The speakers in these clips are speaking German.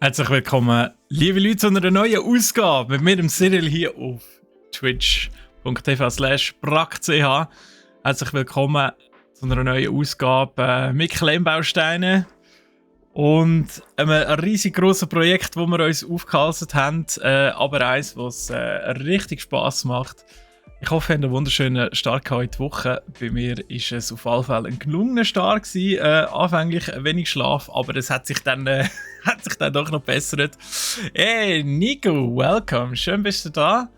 Herzlich willkommen, liebe Leute, zu einer neuen Ausgabe mit mir, dem Cyril, hier auf twitch.tv/brack.ch. Herzlich willkommen zu einer neuen Ausgabe mit Klemmbausteinen und einem riesig grossen Projekt, das wir uns aufgehalten haben, aber eins, was richtig Spass macht. Ich hoffe, ihr habt einen wunderschönen Start in die Woche. Bei mir war es auf alle Fälle ein gelungener Start gewesen. Anfänglich wenig Schlaf, aber es hat sich dann doch noch bessert. Hey Nico, welcome, schön bist du da.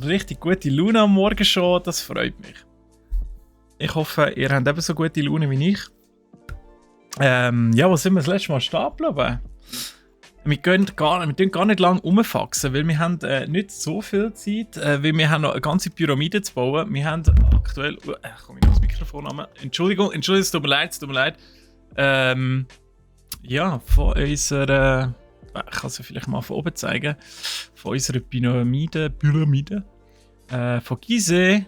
Richtig gute Laune am Morgen schon, das freut mich. Ich hoffe, ihr habt ebenso gute Laune wie ich. Ja, wo sind wir das letzte Mal stehen geblieben? Wir tun gar nicht lange rumfaxen, weil wir haben nicht so viel Zeit, weil wir haben noch eine ganze Pyramide zu bauen. Wir haben aktuell... komm ich noch das Mikrofon an. Entschuldigung, es tut mir leid. Ja, von unserer... ich kann sie vielleicht mal von oben zeigen. Von unserer Pyramide von Gizeh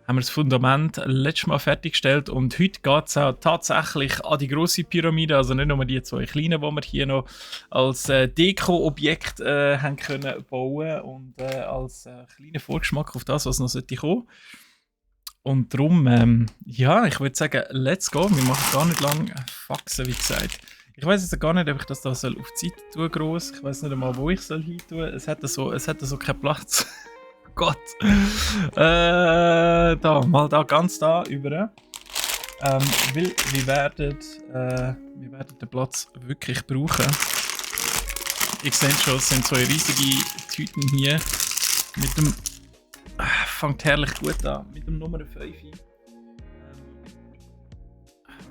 haben wir das Fundament letztes Mal fertiggestellt und heute geht es auch tatsächlich an die grosse Pyramide, also nicht nur die zwei kleinen, die wir hier noch als Deko-Objekt haben können bauen und als kleiner Vorgeschmack auf das, was noch sollte kommen. Und darum, ja, ich würde sagen, let's go. Wir machen gar nicht lange Faxen, wie gesagt. Ich weiß jetzt gar nicht, ob ich das da auf die Seite tue, gross. Ich weiß nicht einmal, wo ich es hin tun. Es hat so keinen Platz. Gott. Ganz da über. Weil wir werden den Platz wirklich brauchen. Ihr seht schon, es sind zwei riesige Tüten hier. Mit dem. Fängt herrlich gut an. Mit dem Nummer 5.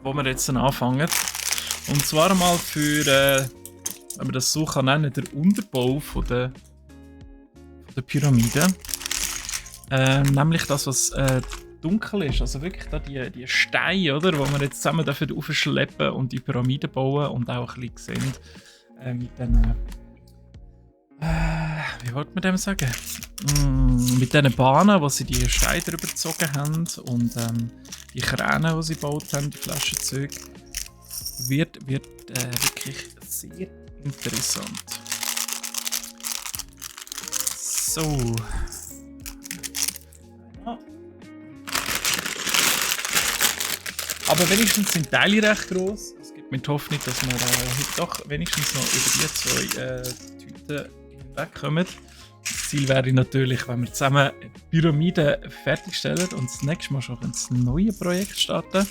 Wo wir jetzt dann anfangen. Und zwar mal für, wenn man das so kann nennen, der Unterbau von der Pyramide. Nämlich das, was dunkel ist. Also wirklich da die Steine, oder, die wir jetzt zusammen dafür aufschleppen und die Pyramide bauen und auch ein bisschen sehen mit den wie wollte man dem sagen? Mit diesen Bahnen, wo sie die Steine drüber gezogen haben und die Kräne, die sie gebaut haben, die Flaschenzeuge, wird wirklich sehr interessant. So. Aber wenigstens sind die Teile recht gross. Es gibt mir die Hoffnung, dass wir heute doch wenigstens noch über die zwei Tüten hinwegkommen. Das Ziel wäre natürlich, wenn wir zusammen die Pyramide fertigstellen und das nächste Mal schon ein neues Projekt starten,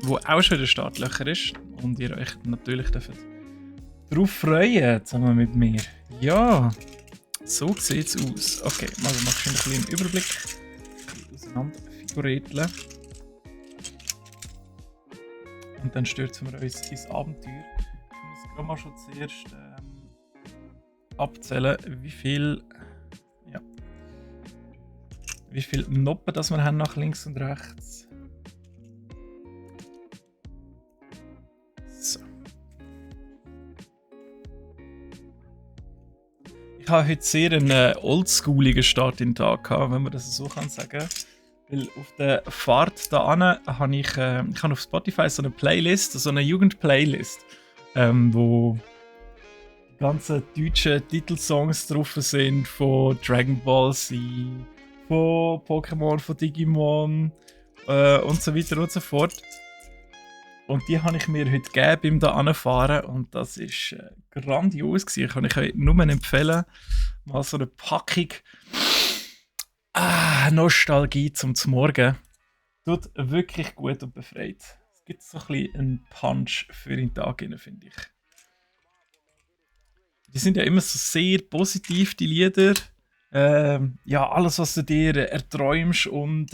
wo auch schon in den Startlöchern ist und ihr euch natürlich darauf freuen, zusammen mit mir. Ja, so sieht es aus. Okay, also machst du einen kleinen Überblick. Auseinander figurieren. Und dann stürzen wir uns ins Abenteuer. Ich muss gerade mal schon zuerst abzählen, wie viel Noppen das wir haben nach links und rechts. So. Ich habe heute sehr einen oldschooligen Start in den Tag gehabt, wenn man das so kann sagen. Weil auf der Fahrt da habe ich auf Spotify so eine Playlist, so eine Jugendplaylist, wo die ganzen deutschen Titelsongs drauf sind von Dragon Ball Z, von Pokémon, von Digimon und so weiter und so fort. Und die habe ich mir heute gegeben beim da anfahren und das ist grandios gewesen. Kann ich euch nur empfehlen, mal so eine Packung Nostalgie zum Morgen. Tut wirklich gut und befreit. Es gibt so ein bisschen einen Punch für den Tag, finde ich. Die sind ja immer so sehr positiv, die Lieder. Ja, alles, was du dir erträumst und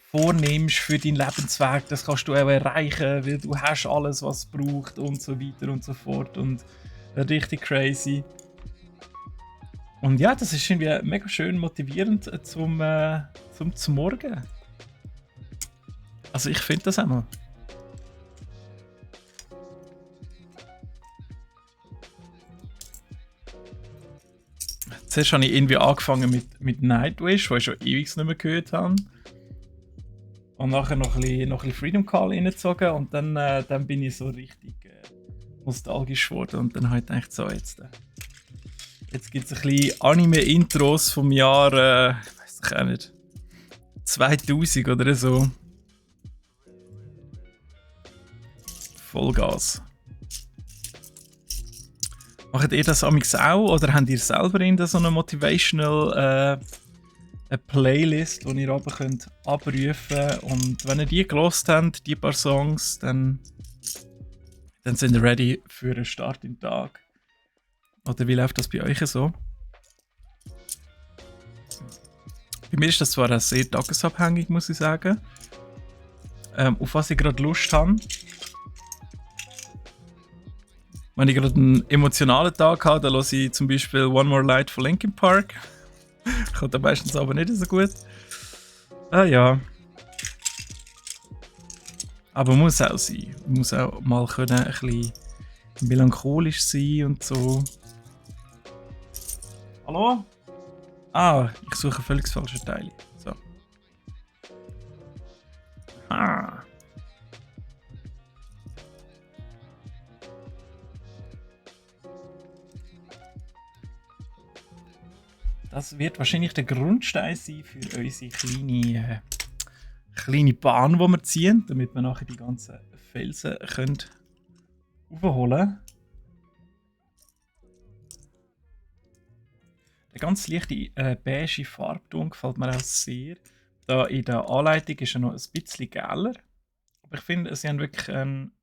vornimmst für deinen Lebensweg, das kannst du auch erreichen, weil du hast alles, was es braucht und so weiter und so fort. Und richtig crazy. Und ja, das ist irgendwie mega schön motivierend zum Morgen. Also ich finde das auch mal. Zuerst habe ich irgendwie angefangen mit Nightwish, wo ich schon ewig nicht mehr gehört habe. Und nachher noch ein bisschen Freedom Call reingezogen und dann bin ich so richtig nostalgisch geworden und dann habe ich gedacht, so jetzt gibt es ein bisschen Anime-Intros vom Jahr, ich weiß doch auch nicht, 2000 oder so. Vollgas. Macht ihr das amigs auch oder habt ihr selber in so eine Motivational eine Playlist, die ihr aber könnt abrufen und wenn ihr die gelost habt, die paar Songs, dann sind ihr ready für einen Start in den Tag. Oder wie läuft das bei euch so? Bei mir ist das zwar auch sehr tagesabhängig, muss ich sagen. Auf was ich gerade Lust habe. Wenn ich gerade einen emotionalen Tag habe, dann höre ich zum Beispiel One More Light von Linkin Park. Kommt dann meistens aber nicht so gut. Ah ja. Aber muss auch sein. Muss auch mal können ein bisschen melancholisch sein und so. Hallo? Ah, ich suche völlig das falsche Teil. So. Ah. Das wird wahrscheinlich der Grundstein sein für unsere kleine Bahn, die wir ziehen, damit wir nachher die ganzen Felsen können aufholen können. Der ganz leichte beige Farbton gefällt mir auch sehr. Da in der Anleitung ist er noch ein bisschen gäler. Aber ich finde, sie haben wirklich einen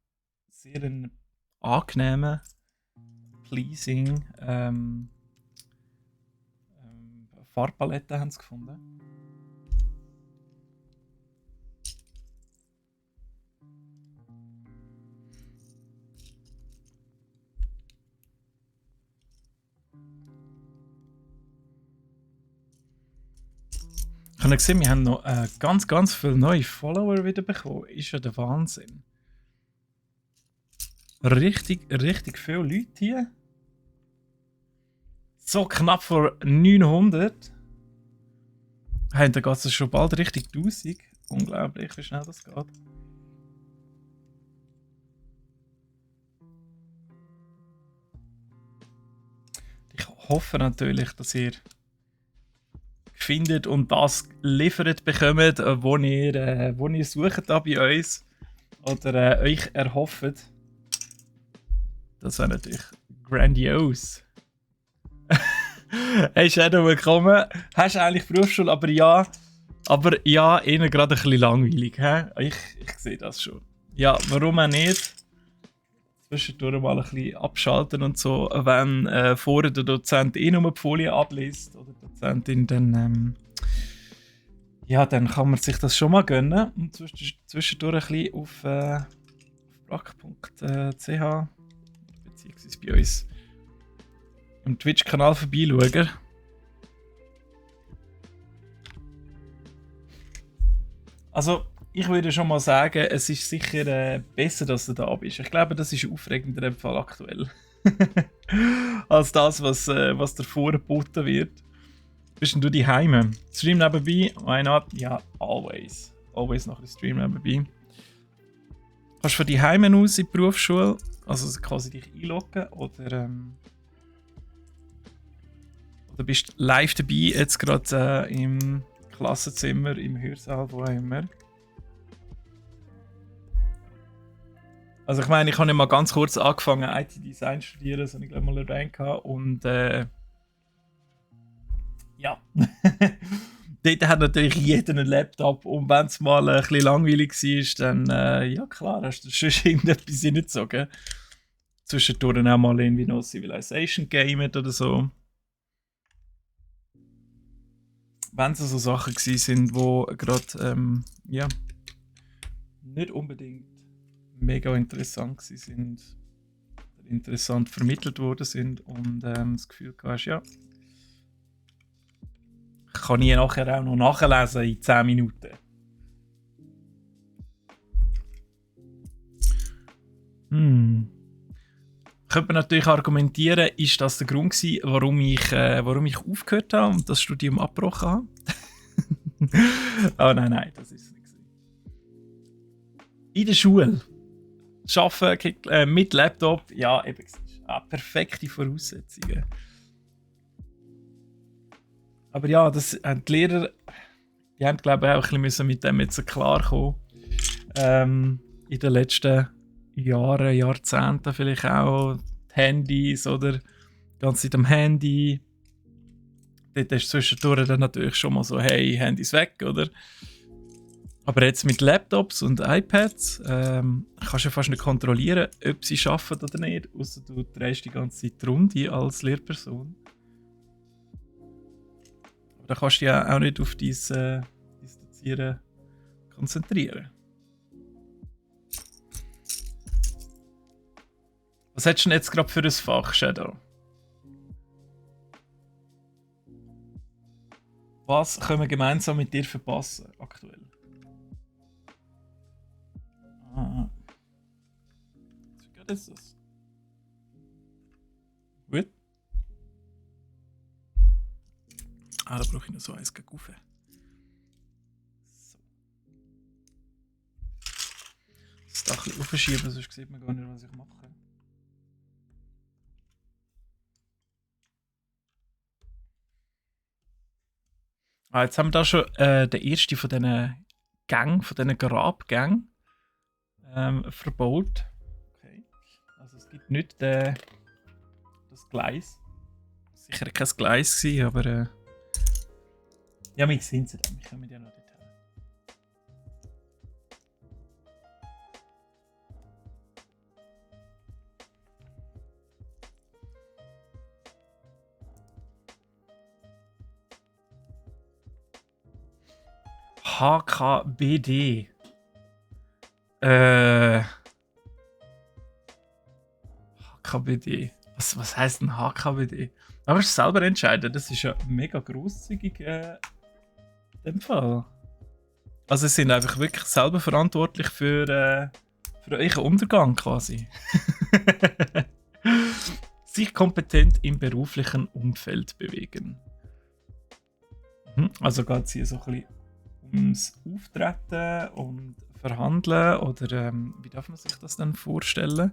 sehr angenehmen, pleasing Farbpalette haben sie gefunden. Ich habe gesehen, wir haben noch ganz viele neue Follower wieder bekommen. Ist ja der Wahnsinn. Richtig viele Leute hier. So knapp vor 900. Hey, da geht es schon bald Richtung 1000. Unglaublich, wie schnell das geht. Ich hoffe natürlich, dass ihr findet und das liefert bekommt, wo ihr sucht da bei uns oder euch erhofft. Das wäre natürlich grandios. Hey Shadow, willkommen. Hast du eigentlich Berufsschule? Aber ja, eher gerade ein bisschen langweilig. He? Ich sehe das schon. Ja, warum auch nicht? Zwischendurch mal ein bisschen abschalten und so, wenn vorher der Dozent nur die Folie abliest oder die Dozentin, dann dann kann man sich das schon mal gönnen und zwischendurch ein bisschen auf brack.ch beziehungsweise bei uns im Twitch-Kanal vorbeischauen. Also, ich würde schon mal sagen, es ist sicher besser, dass du da bist. Ich glaube, das ist aufregender im Fall aktuell. Als das, was davor geboten wird. Bist denn du daheim? Stream nebenbei? Why not? Ja, always. Always noch ein Stream nebenbei. Kannst du von daheim aus in die Berufsschule, also quasi dich einloggen oder bist du live dabei, jetzt gerade im Klassenzimmer, im Hörsaal, wo auch immer? Also ich meine, ich habe ja mal ganz kurz angefangen IT-Design zu studieren, das habe ich gleich mal erwähnt und ja. Dort hat natürlich jeder einen Laptop und wenn es mal ein bisschen langweilig war, dann ja klar, hast du schon irgendetwas reingezogen. Zwischendurch auch mal irgendwie noch Civilization gamet oder so. Wenn es so Sachen waren, die gerade nicht unbedingt mega interessant waren, interessant vermittelt worden sind und das Gefühl hast, ja, kann ich nachher auch noch nachlesen in 10 Minuten. Könnte man natürlich argumentieren, ist das der Grund gewesen, warum ich aufgehört habe und das Studium abgebrochen habe? Oh nein, das ist es nicht gewesen. In der Schule. Arbeiten mit Laptop, ja, eben. Perfekte Voraussetzungen. Aber ja, das haben die Lehrer, die haben, glaube ich, auch ein bisschen mit dem jetzt klarkommen. In den letzten Jahren, Jahrzehnten vielleicht auch. Die Handys oder ganz mit dem Handy. Dort ist zwischendurch dann natürlich schon mal so, hey, Handys weg, oder? Aber jetzt mit Laptops und iPads kannst du fast nicht kontrollieren, ob sie arbeiten oder nicht, außer du drehst die ganze Zeit die Runde als Lehrperson. Aber da kannst du dich ja auch nicht auf dein Dozieren konzentrieren. Was hättest du denn jetzt gerade für ein Fach, Shadow? Was können wir gemeinsam mit dir verpassen aktuell? Wie geht das? Gut. Da brauche ich noch so eins gegen rauf. So. Das Dach ein bisschen aufschieben, sonst sieht man gar nicht, was ich mache. Jetzt haben wir da schon den ersten von diesen Gängen, von diesen Grabgängen verbaut. Okay. Also es gibt nicht das Gleis. Sicher kein Gleis gewesen, aber ja, wir sehen sie dann. Wir kommen ja noch dorthin. HKBD. HKBD. Was heisst denn HKBD? Aber es selber entscheiden, das ist ja mega grosszügig in dem Fall. Also sie sind einfach wirklich selber verantwortlich für euren Untergang quasi. Sich kompetent im beruflichen Umfeld bewegen. Also geht es hier so ein bisschen ums Auftreten und Verhandeln oder wie darf man sich das dann vorstellen?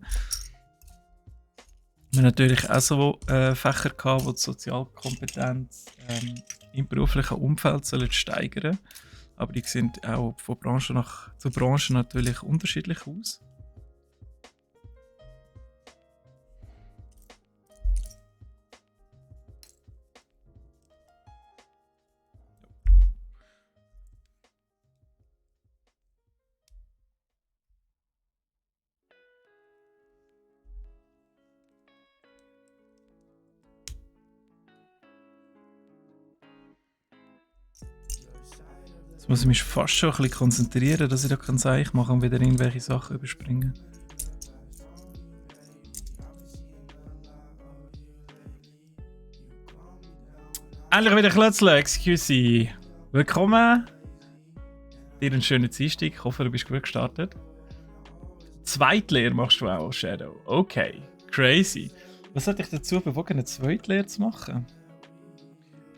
Wir haben natürlich auch so Fächer gehabt, wo die Sozialkompetenz im beruflichen Umfeld steigern sollen. Aber die sehen auch von Branche zu Branche natürlich unterschiedlich aus. Jetzt muss ich mich fast schon ein bisschen konzentrieren, dass ich da kann sagen, ich mache wieder irgendwelche Sachen überspringen. Endlich wieder Klötzle, excuse. Willkommen. Dir einen schönen Dienstag. Ich hoffe, du bist gut gestartet. Zweitlehre machst du auch, Shadow. Okay, crazy. Was hat dich dazu bewogen, eine Zweitlehre zu machen?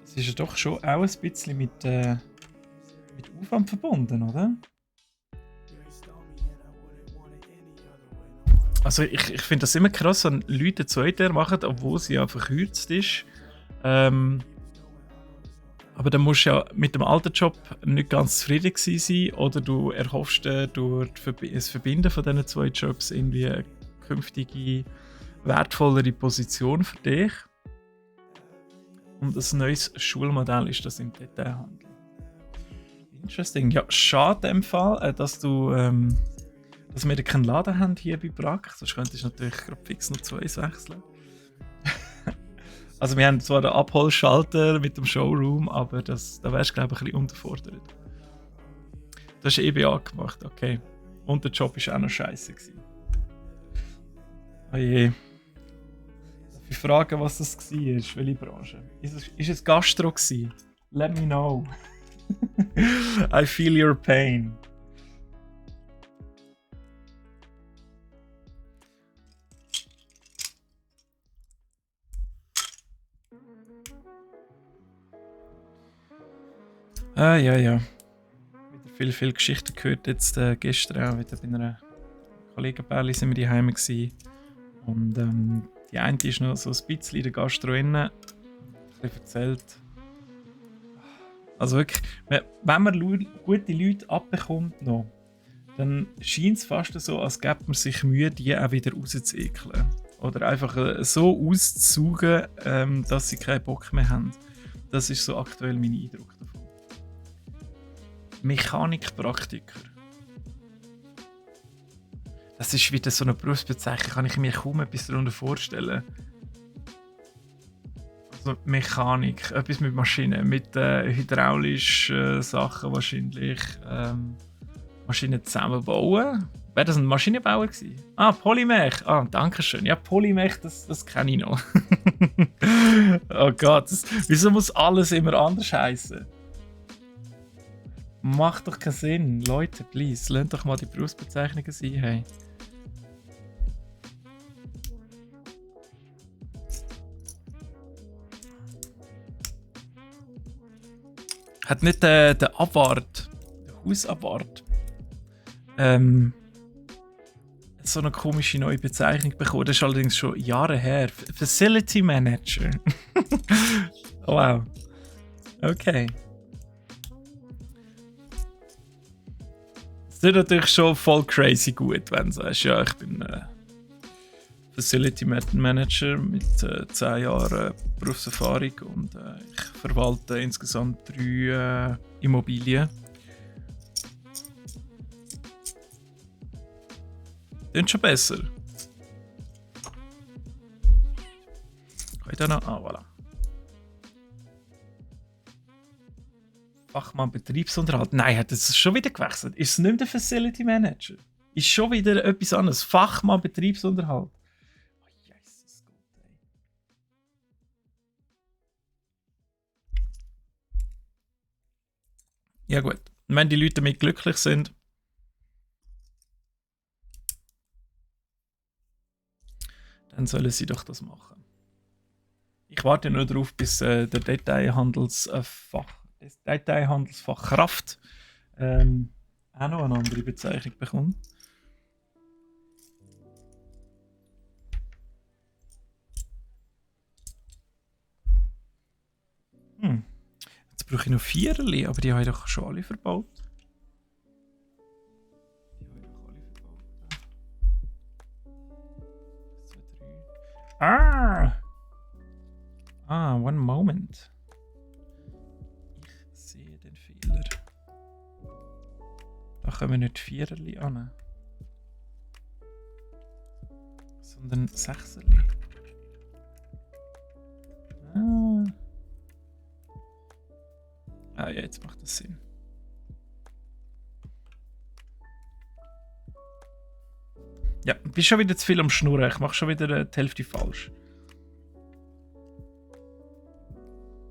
Das ist ja doch schon auch ein bisschen mit Aufwand verbunden, oder? Also ich finde das immer krass, wenn Leute eine Zweitlehre machen, obwohl sie ja verkürzt ist. Aber dann musst du ja mit dem alten Job nicht ganz zufrieden sein oder du erhoffst dir durch das Verbinden von diesen zwei Jobs irgendwie eine künftige, wertvollere Position für dich. Und ein neues Schulmodell ist das im Detailhandel. Interesting. Ja, schade im Fall, dass wir keinen Laden haben hier bei Brack. Sonst könntest du natürlich gerade fix noch zu uns wechseln. Also wir haben zwar den Abholschalter mit dem Showroom, aber da wärst du, glaube ich, ein bisschen unterfordert. Du hast EBA gemacht, okay. Und der Job war auch noch scheiße. Oh je. Darf ich fragen, was das war? Welche Branche? Ist es Gastro gewesen? Let me know. I feel your pain. Ja. Wieder viele Geschichten gehört. Jetzt gestern auch wieder bei einer Kollegenbärli sind wir daheim gewesen. Und die eine ist noch so ein bisschen in der Gastro innen. Ein bisschen erzählt. Also wirklich, wenn man gute Leute abbekommt noch, dann scheint es fast so, als gäbe man sich Mühe, die auch wieder rauszuekeln. Oder einfach so auszusaugen, dass sie keinen Bock mehr haben. Das ist so aktuell mein Eindruck davon. Mechanikpraktiker. Das ist wieder so eine Berufsbezeichnung, kann ich mir kaum etwas darunter vorstellen. Also Mechanik, etwas mit Maschinen, mit hydraulischen Sachen wahrscheinlich. Maschinen zusammenbauen. Wäre das ein Maschinenbauer gewesen? Ah, Polymech. Ah, danke schön. Ja, Polymech, das kenne ich noch. Oh Gott, wieso muss alles immer anders heißen? Macht doch keinen Sinn. Leute, please, lernt doch mal die Berufsbezeichnungen sein. Hey. Hat nicht der Award, der Hausaward, so eine komische neue Bezeichnung bekommen. Das ist allerdings schon Jahre her. Facility Manager. Wow. Okay. Das ist natürlich schon voll crazy gut, wenn du sagst, ja, ich bin Facility Manager mit 10 Jahren Berufserfahrung und ich verwalte insgesamt 3 Immobilien. Klingt schon besser. Kann ich da noch? Ah, voilà. Fachmann Betriebsunterhalt. Nein, hat es schon wieder gewechselt. Ist es nicht mehr der Facility Manager? Ist schon wieder etwas anderes. Fachmann Betriebsunterhalt. Oh, Jesus Gott, ey. Ja gut. Und wenn die Leute damit glücklich sind, dann sollen sie doch das machen. Ich warte nur darauf, bis der Detailhandelsfachkraft auch noch eine andere Bezeichnung bekommt. Jetzt brauche ich noch 4, aber die habe ich doch schon alle verbaut. One moment. Ich sehe den Fehler. Da kommen nicht 4 an, sondern 6. Ja, jetzt macht das Sinn. Ja, du bist schon wieder zu viel am Schnurren. Ich mache schon wieder die Hälfte falsch.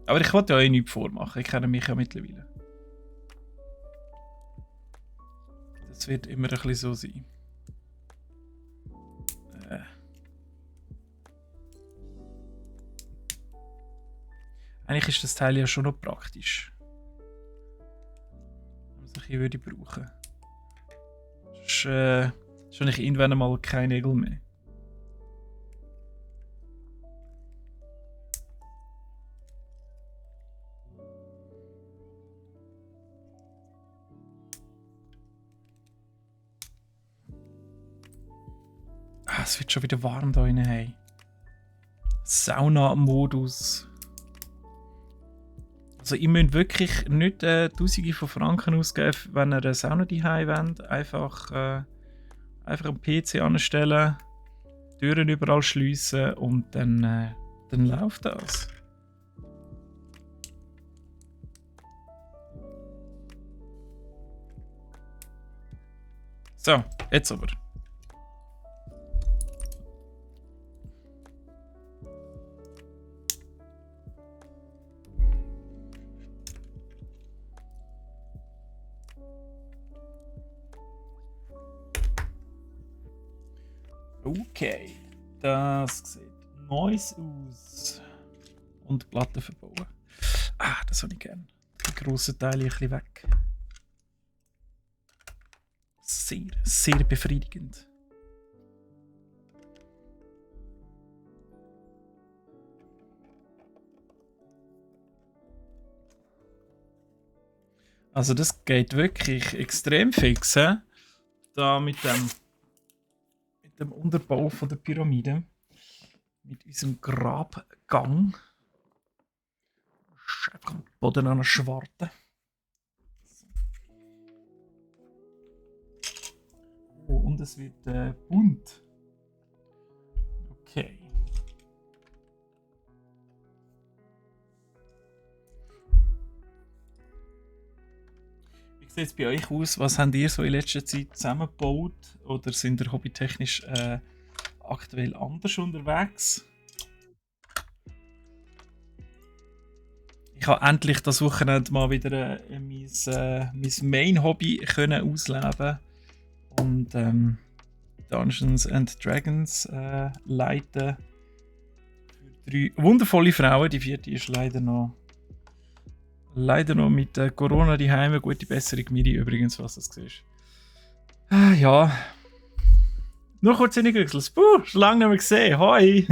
Aber ich wollte ja nichts vormachen. Ich kenne mich ja mittlerweile. Das wird immer ein bisschen so sein. Eigentlich ist das Teil ja schon noch praktisch. Was ich würde brauchen. Das ist schon irgendwann mal kein Nägel mehr. Es wird schon wieder warm da rein. Hey. Sauna-Modus. Also ihr müsst wirklich nicht Tausende von Franken ausgeben, wenn ihr eine Sauna daheim wollt. Einfach am PC anstellen, Türen überall schliessen und dann läuft das. So, jetzt aber. Okay, das sieht nice aus. Und Platten verbauen. Das habe ich gerne. Die grossen Teile ein bisschen weg. Sehr, sehr befriedigend. Also das geht wirklich extrem fix, he? Da mit dem Unterbau von der Pyramide. Mit unserem Grabgang. Einfach am Boden an Schwarte. Oh, und es wird bunt. Okay. Wie sieht es bei euch aus? Was habt ihr so in letzter Zeit zusammengebaut? Oder sind ihr hobbytechnisch aktuell anders unterwegs? Ich habe endlich das Wochenende mal wieder mein Main-Hobby ausleben und Dungeons and Dragons leiten für 3 wundervolle Frauen. Die 4. ist leider noch mit Corona daheim. Gute Besserung, Miri, übrigens, was das siehst. Ja. Nur kurz in die Güchsels. Schon lange nicht mehr gesehen. Hoi!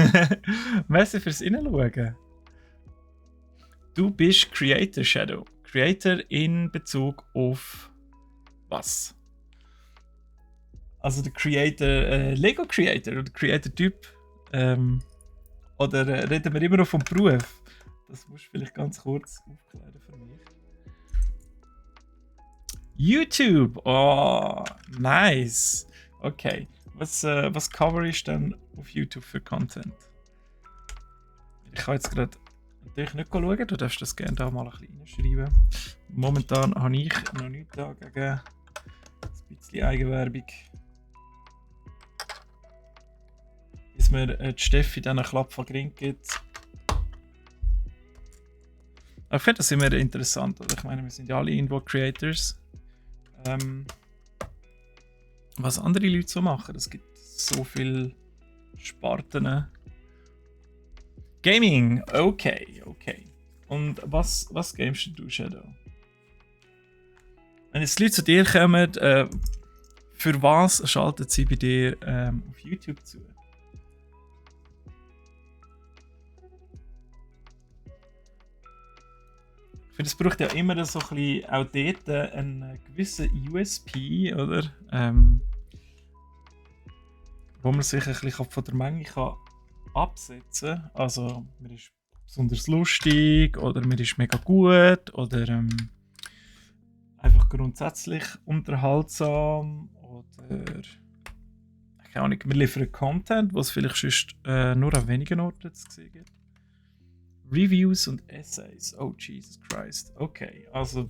Merci fürs Hineinschauen. Du bist Creator, Shadow. Creator in Bezug auf was? Also der Creator, Lego Creator oder Creator-Typ? Oder reden wir immer noch vom Beruf? Das musst du vielleicht ganz kurz aufklären für mich. YouTube! Oh, nice! Okay. Was cover ich denn auf YouTube für Content? Ich kann jetzt gerade natürlich nicht schauen, du darfst das gerne da mal ein bisschen reinschreiben. Momentan habe ich noch nichts da gegen ein bisschen Eigenwerbung. Bis mir die Steffi dann einen Klapp von Gring gibt. Aber ich finde das immer interessant, oder? Ich meine, wir sind ja alle irgendwo Creators. Was andere Leute so machen, es gibt so viele Sparten. Gaming, okay. Und was gamest du, Shadow? Wenn jetzt die Leute zu dir kommen, für was schalten sie bei dir auf YouTube zu? Ich finde, es braucht ja immer so ein bisschen auch dort einen gewissen USP, oder? Wo man sich ein bisschen von der Menge kann absetzen kann. Also, man ist besonders lustig oder man ist mega gut oder einfach grundsätzlich unterhaltsam oder keine Ahnung, wir liefern Content, was es vielleicht sonst nur an wenigen Orten zu sehen gibt. Reviews und Essays. Oh, Jesus Christ. Okay, also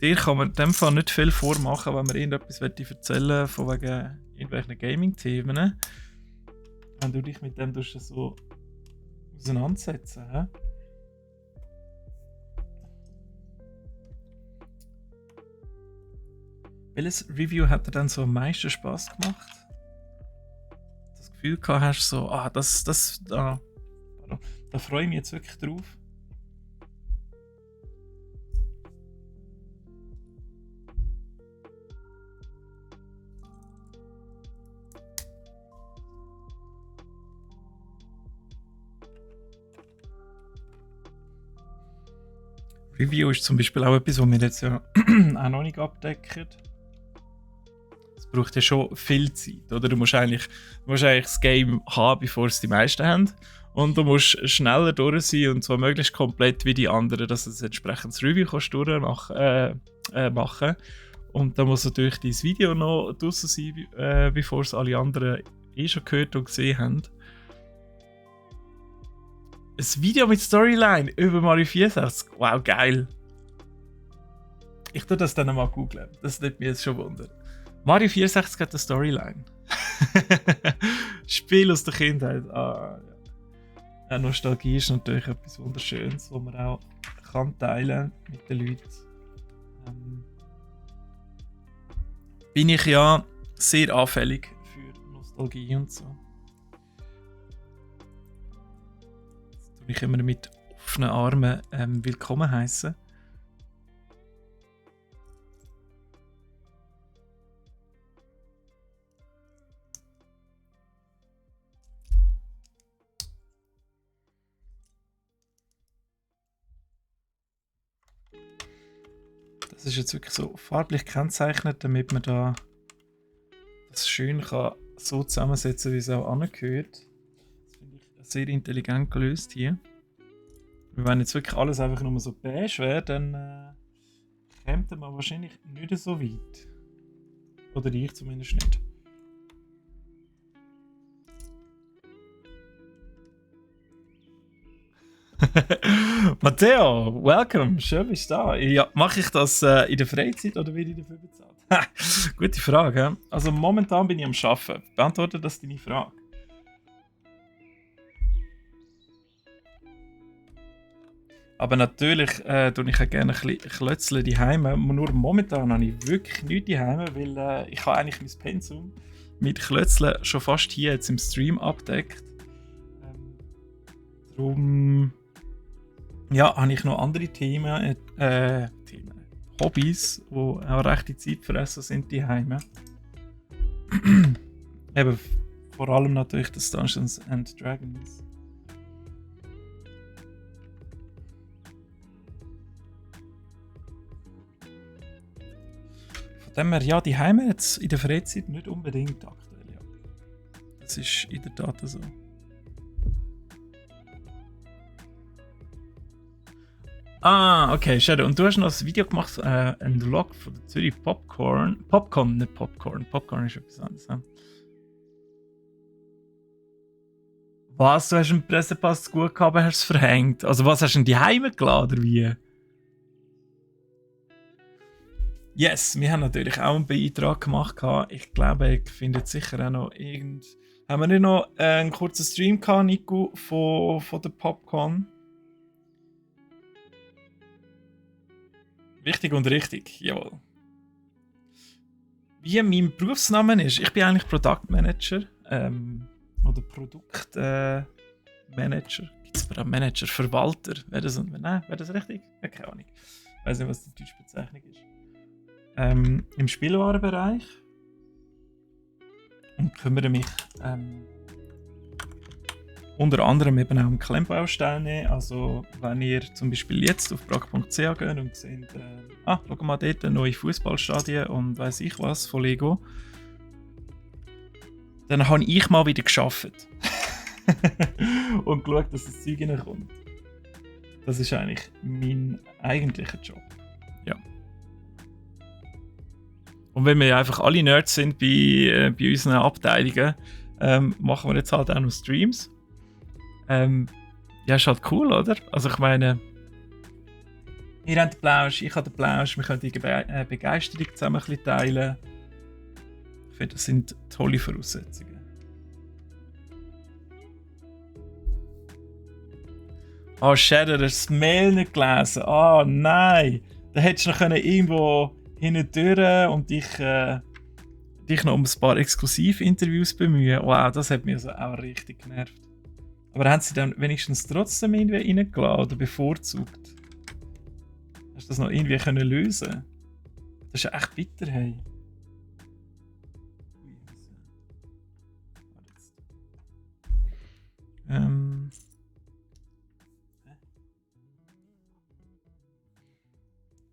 dir kann man in dem Fall nicht viel vormachen, wenn man irgendetwas erzählen von wegen irgendwelchen Gaming-Themen. Wenn du dich mit dem so auseinandersetzen. He? Welches Review hat dir dann so am meisten Spaß gemacht? Das Gefühl gehabt hast, so, da freue ich mich jetzt wirklich drauf. Review ist zum Beispiel auch etwas, was wir jetzt ja auch noch nicht abdecken. Es braucht ja schon viel Zeit, oder? Du musst eigentlich das Game haben, bevor es die meisten haben. Und du musst schneller durch sein und zwar möglichst komplett wie die anderen, dass du ein entsprechendes Review kannst machen. Und dann muss natürlich dein Video noch draussen sein, bevor es alle anderen schon gehört und gesehen haben. Ein Video mit Storyline über Mario 64. Wow, geil. Ich tue das dann mal googeln. Das nimmt mich jetzt schon Wunder. Mario 64 hat eine Storyline. Spiel aus der Kindheit. Ah, ja. Nostalgie ist natürlich etwas Wunderschönes, was man auch kann teilen mit den Leuten. Bin ich ja sehr anfällig für Nostalgie und so. Ich immer mit offenen Armen willkommen heißen. ist jetzt wirklich so farblich gekennzeichnet, damit man da das schön kann so zusammensetzen, wie es auch angehört. Das finde ich sehr intelligent gelöst hier. Wenn jetzt wirklich alles einfach nur so beige wäre, dann käme man wahrscheinlich nicht so weit. Oder ich zumindest nicht. Matteo, welcome, schön bist du da. Ja, mache ich das in der Freizeit oder werde ich dafür bezahlt? Gute Frage. Also momentan bin ich am Arbeiten. Beantworte das deine Frage. Aber natürlich tue ich auch gerne ein bisschen Klötzle daheim. Nur momentan habe ich wirklich nichts daheim, weil ich habe eigentlich mein Pensum mit Klötzle schon fast hier jetzt im Stream abdeckt. Darum ja, habe ich noch andere Themen, Hobbys, die auch rechte Zeit fressen sind daheim. Eben vor allem natürlich das Dungeons and Dragons. Von dem her, ja, die Heime jetzt in der Freizeit nicht unbedingt aktuell. Ja. Das ist in der Tat so. Ah, okay, Shadow. Und du hast noch ein Video gemacht, ein Vlog von der Zürich Popcorn. Popcorn, nicht Popcorn. Popcorn ist etwas anderes. Ja. Was? Du hast einen Pressepass zu gut gehabt, hast es verhängt? Also was, hast du denn die Heime geladen oder wie? Yes, wir haben natürlich auch einen Beitrag gemacht. Ich glaube, ich finde sicher auch noch irgend... Haben wir nicht noch einen kurzen Stream gehabt, Nico, von der Popcorn? Wichtig und richtig, jawohl. Wie mein Berufsname ist, ich bin eigentlich Product Manager oder Produktmanager. Gibt es aber auch Manager, Verwalter? Wäre das richtig? Ja, keine Ahnung. Ich weiß nicht, was die deutsche Bezeichnung ist. Im Spielwarenbereich und kümmere mich unter anderem eben auch um Klemmbausteine. Also wenn ihr zum Beispiel jetzt auf brack.ch geht und seht, schau mal dort neue Fußballstadien und weiss ich was von Lego, dann habe ich mal wieder geschafft und geschaut, dass das Zeug reinkommt. Das ist eigentlich mein eigentlicher Job. Ja. Und wenn wir ja einfach alle Nerds sind bei unseren Abteilungen, machen wir jetzt halt auch noch Streams. Ja, ist halt cool, oder? Also ich meine, ihr habt den Plausch, ich habe den Plausch, wir können die Begeisterung zusammen ein bisschen teilen. Ich finde, das sind tolle Voraussetzungen. Oh, Shadow, du hast das Mail nicht gelesen. Oh nein! Da hättest du noch irgendwo hindurch und dich noch um ein paar Exklusivinterviews bemühen. Wow, das hat mich also auch richtig genervt. Aber haben sie dann wenigstens trotzdem irgendwie reingeladen oder bevorzugt? Hast du das noch irgendwie können lösen? Das ist ja echt bitter, hey.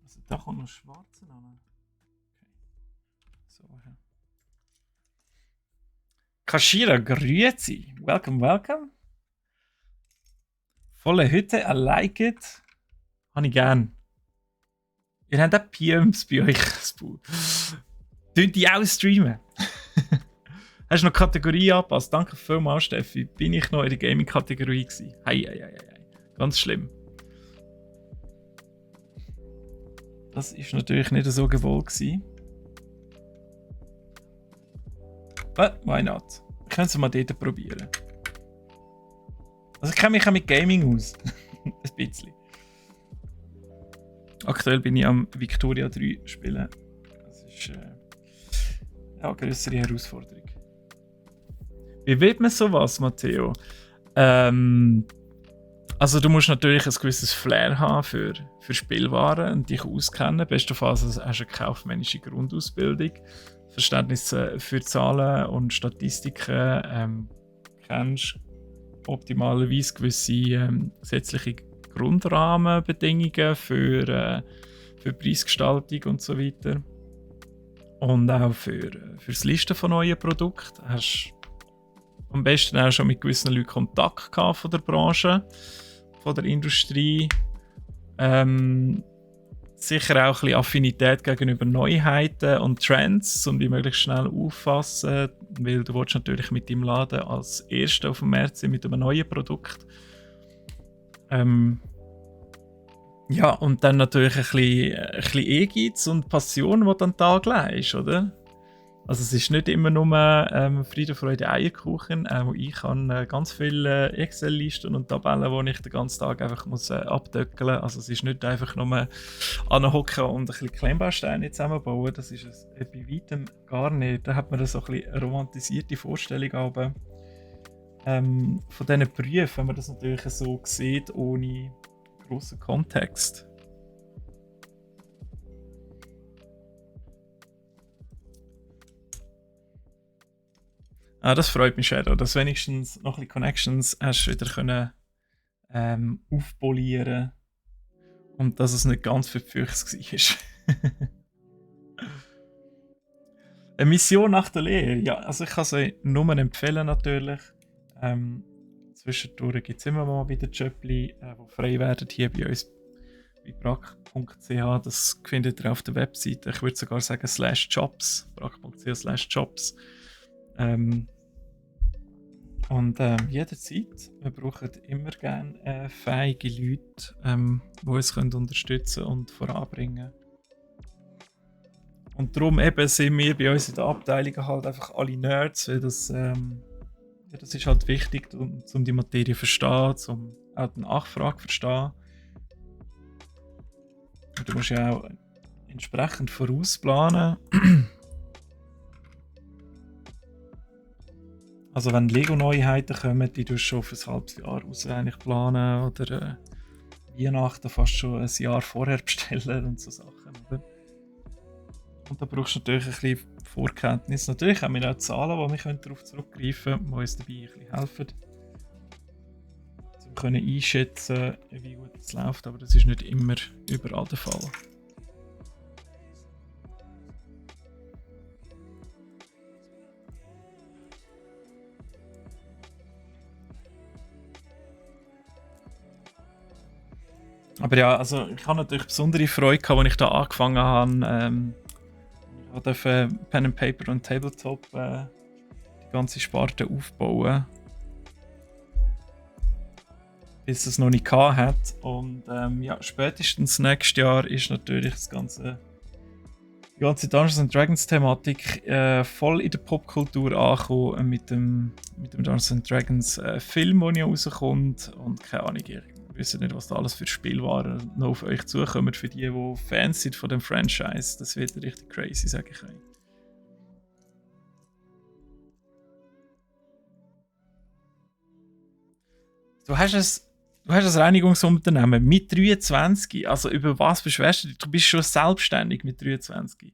Also da kommt noch Schwarze an. Okay. So, ja. Kashira, grüezi. Welcome, welcome. Volle Hütte, I like it. Habe ich gern. Ihr habt auch PMs bei euch. Tönt die auch streamen? Hast du noch Kategorie angepasst? Danke vielmals, Steffi. Bin ich noch in der Gaming-Kategorie gewesen? Hei. Ganz schlimm. Das ist natürlich nicht so gewollt gewesen. But why not? Wir können es mal dort probieren. Also ich kenne mich auch mit Gaming aus. Ein bisschen. Aktuell bin ich am Victoria 3 spielen. Das ist eine größere Herausforderung. Wie wird man sowas, Matteo? Also du musst natürlich ein gewisses Flair haben für Spielwaren und dich auskennen. Bestenfalls hast du eine kaufmännische Grundausbildung. Verständnis für Zahlen und Statistiken. Kennst optimalerweise gewisse gesetzliche Grundrahmenbedingungen für für Preisgestaltung und so weiter. Und auch fürs Listen von neuen Produkten. Hast am besten auch schon mit gewissen Leuten Kontakt gehabt von der Branche, von der Industrie. Sicher auch ein bisschen Affinität gegenüber Neuheiten und Trends, um die möglichst schnell auffassen, weil du willst natürlich mit deinem Laden als Erster auf dem Markt sein mit einem neuen Produkt. Ja, und dann natürlich ein bisschen Ehrgeiz und Passion, die du an den Tag legst, oder? Also es ist nicht immer nur Friede, Freude, Eierkuchen. Ich habe ganz viele Excel-Listen und Tabellen, die ich den ganzen Tag einfach muss, abdöckeln muss. Also es ist nicht einfach nur anhocken und ein bisschen Klemmbausteine zusammenbauen. Das ist es bei weitem gar nicht. Da hat man so ein bisschen eine romantisierte Vorstellung aber, von diesen Berufen, wenn man das natürlich so sieht, ohne grossen Kontext. Das freut mich, Shadow, dass wenigstens noch ein bisschen Connections hast wieder können, aufpolieren und dass es nicht ganz für die Füchse war. Eine Mission nach der Lehre, ja, also ich kann sie nur empfehlen natürlich. Zwischendurch gibt es immer mal wieder Jobs, die frei werden hier bei uns bei brack.ch. Das findet ihr auf der Webseite. Ich würde sogar sagen /jobs, brack.ch/jobs. Und jederzeit, wir brauchen immer gerne fähige Leute, die uns unterstützen und voranbringen können. Und darum eben sind wir bei uns in der Abteilung halt einfach alle Nerds, weil das ist halt wichtig, um die Materie zu verstehen, um auch die Nachfrage zu verstehen. Und du musst ja auch entsprechend vorausplanen. Also wenn Lego-Neuheiten kommen, die du schon für ein halbes Jahr raus eigentlich planen oder Weihnachten fast schon ein Jahr vorher bestellen und so Sachen. Oder? Und da brauchst du natürlich ein bisschen Vorkenntnis. Natürlich haben wir auch Zahlen, wo wir darauf zurückgreifen können, die uns dabei ein bisschen helfen. Um einschätzen, wie gut es läuft, aber das ist nicht immer überall der Fall. Aber ja, also ich habe natürlich besondere Freude gehabt, als ich da angefangen habe. Ich durfte Pen and Paper und Tabletop die ganze Sparte aufbauen. Bis es noch nicht hat. Und ja, spätestens nächstes Jahr ist natürlich die ganze Dungeons Dragons Thematik voll in der Popkultur angekommen mit dem Dungeons Dragons Film, der ja rauskommt. Und keine Ahnung, ich weiß nicht, was da alles für Spiele waren noch auf euch zukommen. Für die Fans sind von dem Franchise, das wird richtig crazy, sage ich euch. Du hast ein Reinigungsunternehmen mit 23. Also über was beschwerst du dich? Du bist schon selbstständig mit 23.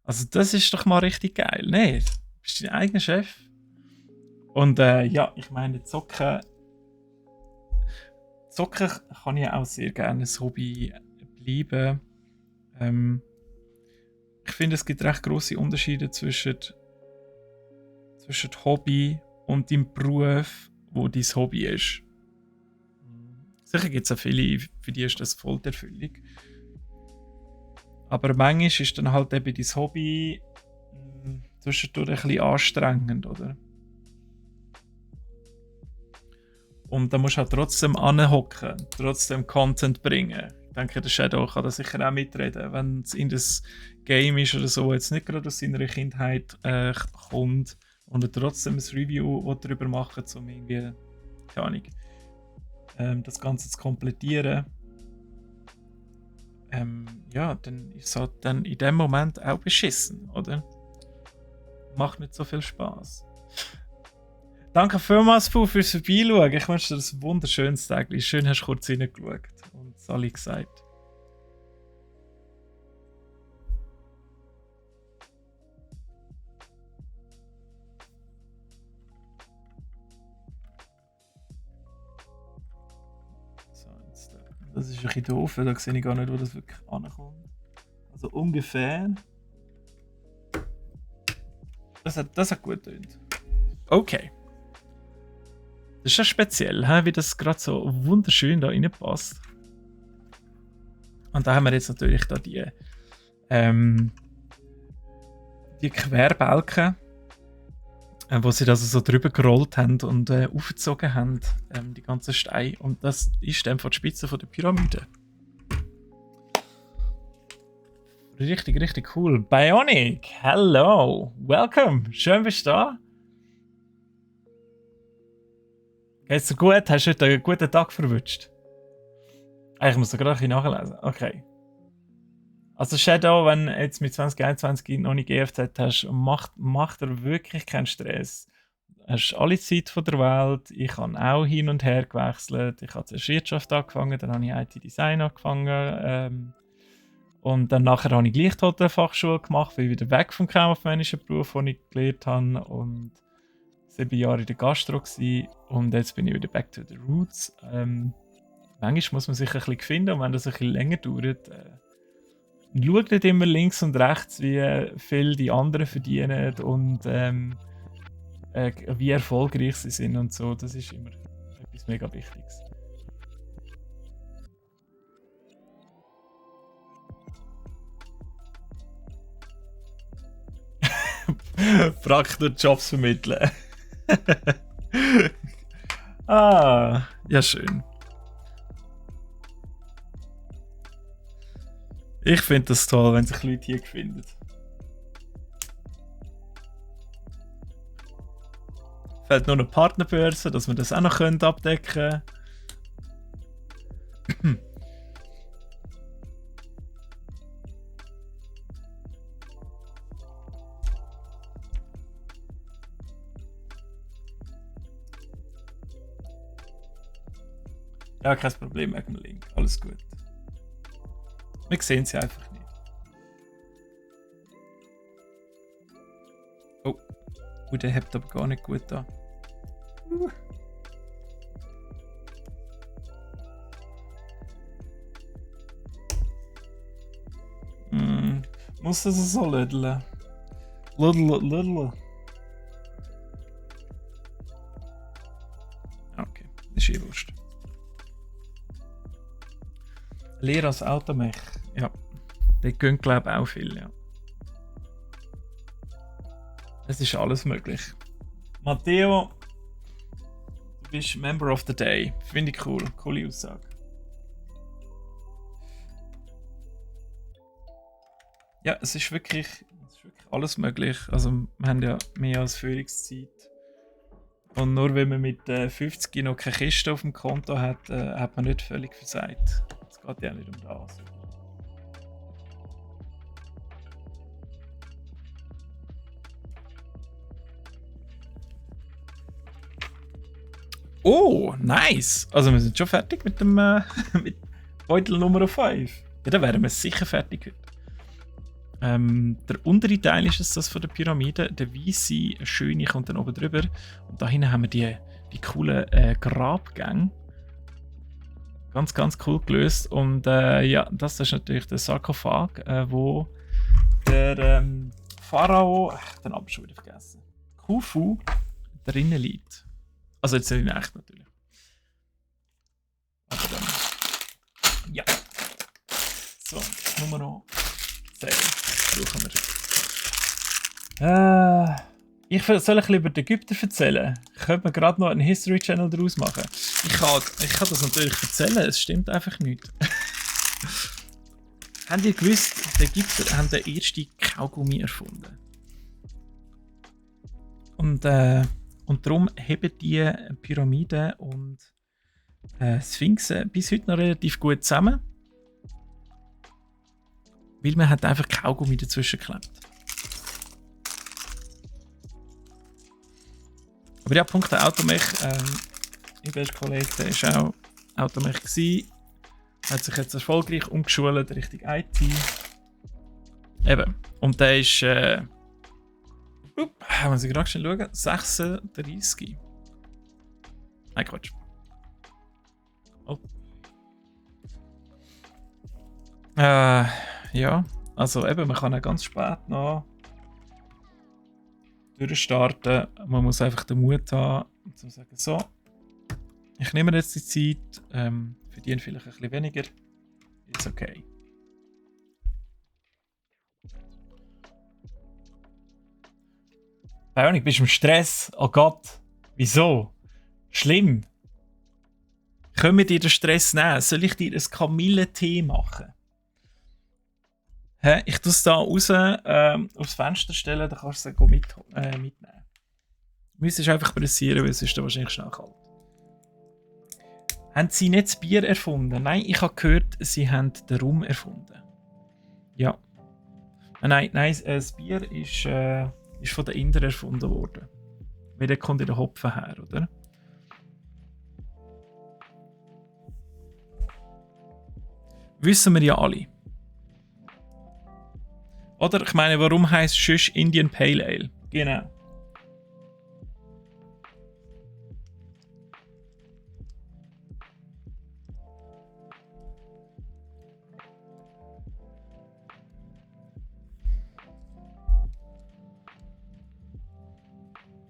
Also das ist doch mal richtig geil, ne? Du bist dein eigener Chef. Und ja, ich meine, Zocken kann ja auch sehr gerne ein Hobby bleiben. Ich finde, es gibt recht grosse Unterschiede zwischen Hobby und deinem Beruf, wo dein Hobby ist. Sicher gibt es auch viele, für die ist das voll die Erfüllung. Aber manchmal ist dann halt eben dein Hobby zwischendurch ein bisschen anstrengend, oder? Und da musst du halt trotzdem anhocken, trotzdem Content bringen. Ich denke, der Shadow kann da sicher auch mitreden, wenn es in das Game ist oder so, jetzt nicht gerade aus seiner Kindheit kommt und er trotzdem ein Review darüber machen will, um irgendwie, keine Ahnung, das Ganze zu komplettieren. Ja, dann ist es halt dann in dem Moment auch beschissen, oder? Macht nicht so viel Spaß. Danke vielmals fürs Vorbeischauen. Ich wünsche dir ein wunderschönes Tag. Schön, hast du kurz reingeschaut und es alle gesagt. So, jetzt, das ist ein bisschen doof, da sehe ich gar nicht, wo das wirklich ankommt. So ungefähr. Das hat gut getönt. Okay. Das ist ja speziell, wie das gerade so wunderschön da reinpasst. Und da haben wir jetzt natürlich da die Querbalken, wo sie das so drüber gerollt haben und aufgezogen haben, die ganzen Steine. Und das ist dann von der Spitze von der Pyramide. Richtig, richtig cool. Bionic, hello, welcome, schön bist du da. Geht's dir gut? Hast du heute einen guten Tag verwünscht? Ich muss da gerade ein bisschen nachlesen. Okay. Also Shadow, wenn du jetzt mit 2021 noch nicht GFZ hast, macht er wirklich keinen Stress. Du hast alle Zeit von der Welt. Ich habe auch hin und her gewechselt. Ich habe zuerst Wirtschaft angefangen, dann habe ich IT-Design angefangen. Und dann nachher habe ich gleich dort eine Fachschule gemacht, weil ich wieder weg vom kaufmännischen Beruf, den ich gelernt habe. Und 7 Jahre in der Gastro gewesen, und jetzt bin ich wieder back to the roots. Manchmal muss man sich ein bisschen finden, und wenn das ein bisschen länger dauert, schaut nicht immer links und rechts, wie viel die anderen verdienen und wie erfolgreich sie sind und so. Das ist immer etwas mega Wichtiges. Praktisch Jobs vermitteln. Ja schön. Ich finde das toll, wenn sich Leute hier finden. Fehlt nur eine Partnerbörse, dass wir das auch noch abdecken können. Ja, kein Problem mit dem Link. Alles gut. Wir sehen sie einfach nicht. Oh, der hebt aber gar nicht gut da. Muss das so lödeln? Lödeln. Okay, ist eh wurscht. Lehre als Automech. Ja, die gehen glaube ich auch viel, ja. Es ist alles möglich. Matteo, du bist Member of the Day. Finde ich cool. Coole Aussage. Ja, es ist wirklich alles möglich. Also wir haben ja mehr als Führungszeit. Und nur wenn man mit 50 noch keine Kiste auf dem Konto hat, hat man nicht völlig versagt. Es geht ja nicht um das. Oh, nice! Also wir sind schon fertig mit dem mit Beutel Nummer 5. Ja, dann wären wir sicher fertig heute. Der untere Teil ist es, das von der Pyramide. Der weiße, schöne kommt dann oben drüber. Und da hinten haben wir die coolen Grabgänge. Ganz, ganz cool gelöst. Und ja, das ist natürlich der Sarkophag, wo der Pharao, den habe ich schon wieder vergessen, Khufu drinnen liegt. Also jetzt in echt natürlich. Aber dann. Ja. So, Nummer 10 brauchen wir. Ich soll ein bisschen über die Ägypter erzählen. Könnte man gerade noch einen History Channel daraus machen. Ich kann das natürlich erzählen, es stimmt einfach nicht. Habt ihr gewusst, die Ägypter haben den ersten Kaugummi erfunden? Und darum heben die Pyramiden und Sphinxen bis heute noch relativ gut zusammen. Weil man hat einfach Kaugummi dazwischen geklebt. Aber ja, Punkt der Automech. Mein bester Kollege, der war auch Automech gewesen, hat sich jetzt erfolgreich umgeschult Richtung IT. Eben. Und der ist, muss ich gerade schnell schauen, 36. Nein, Quatsch. Oh. Ja. Also eben, man kann auch ganz spät noch durchstarten. Man muss einfach den Mut haben, um zu sagen, so, ich nehme jetzt die Zeit, verdiene vielleicht ein bisschen weniger, ist okay. Keine Ahnung, bist du im Stress? Oh Gott, wieso? Schlimm. Können wir dir den Stress nehmen? Soll ich dir ein Kamillentee machen? Hä? Ich tue es da raus aufs Fenster stellen, dann kannst du es mitnehmen. Du müsstest einfach pressieren, weil es ist dann wahrscheinlich schnell kalt. Haben sie nicht das Bier erfunden? Nein, ich habe gehört, sie haben den Rum erfunden. Ja. Nein, das Bier ist von den Indern erfunden worden. Weil der kommt in den Hopfen her, oder? Wissen wir ja alle. Oder? Ich meine, warum heisst es sonst Indian Pale Ale? Genau.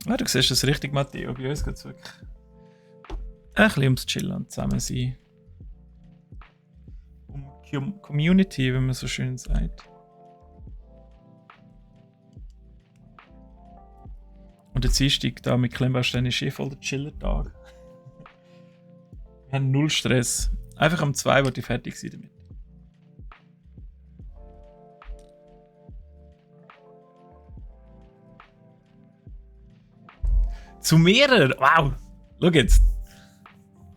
Ja, du siehst das richtig, Matteo. Bei uns geht es wirklich ein bisschen ums Chillen und zusammen sein. Um Community, wie man so schön sagt. Und der Dienstag da mit Klemmbaustein ist voll der Chiller-Tag. Wir haben null Stress. Einfach am 2 wollte ich fertig sein damit. Zu mehreren? Wow! Schau jetzt.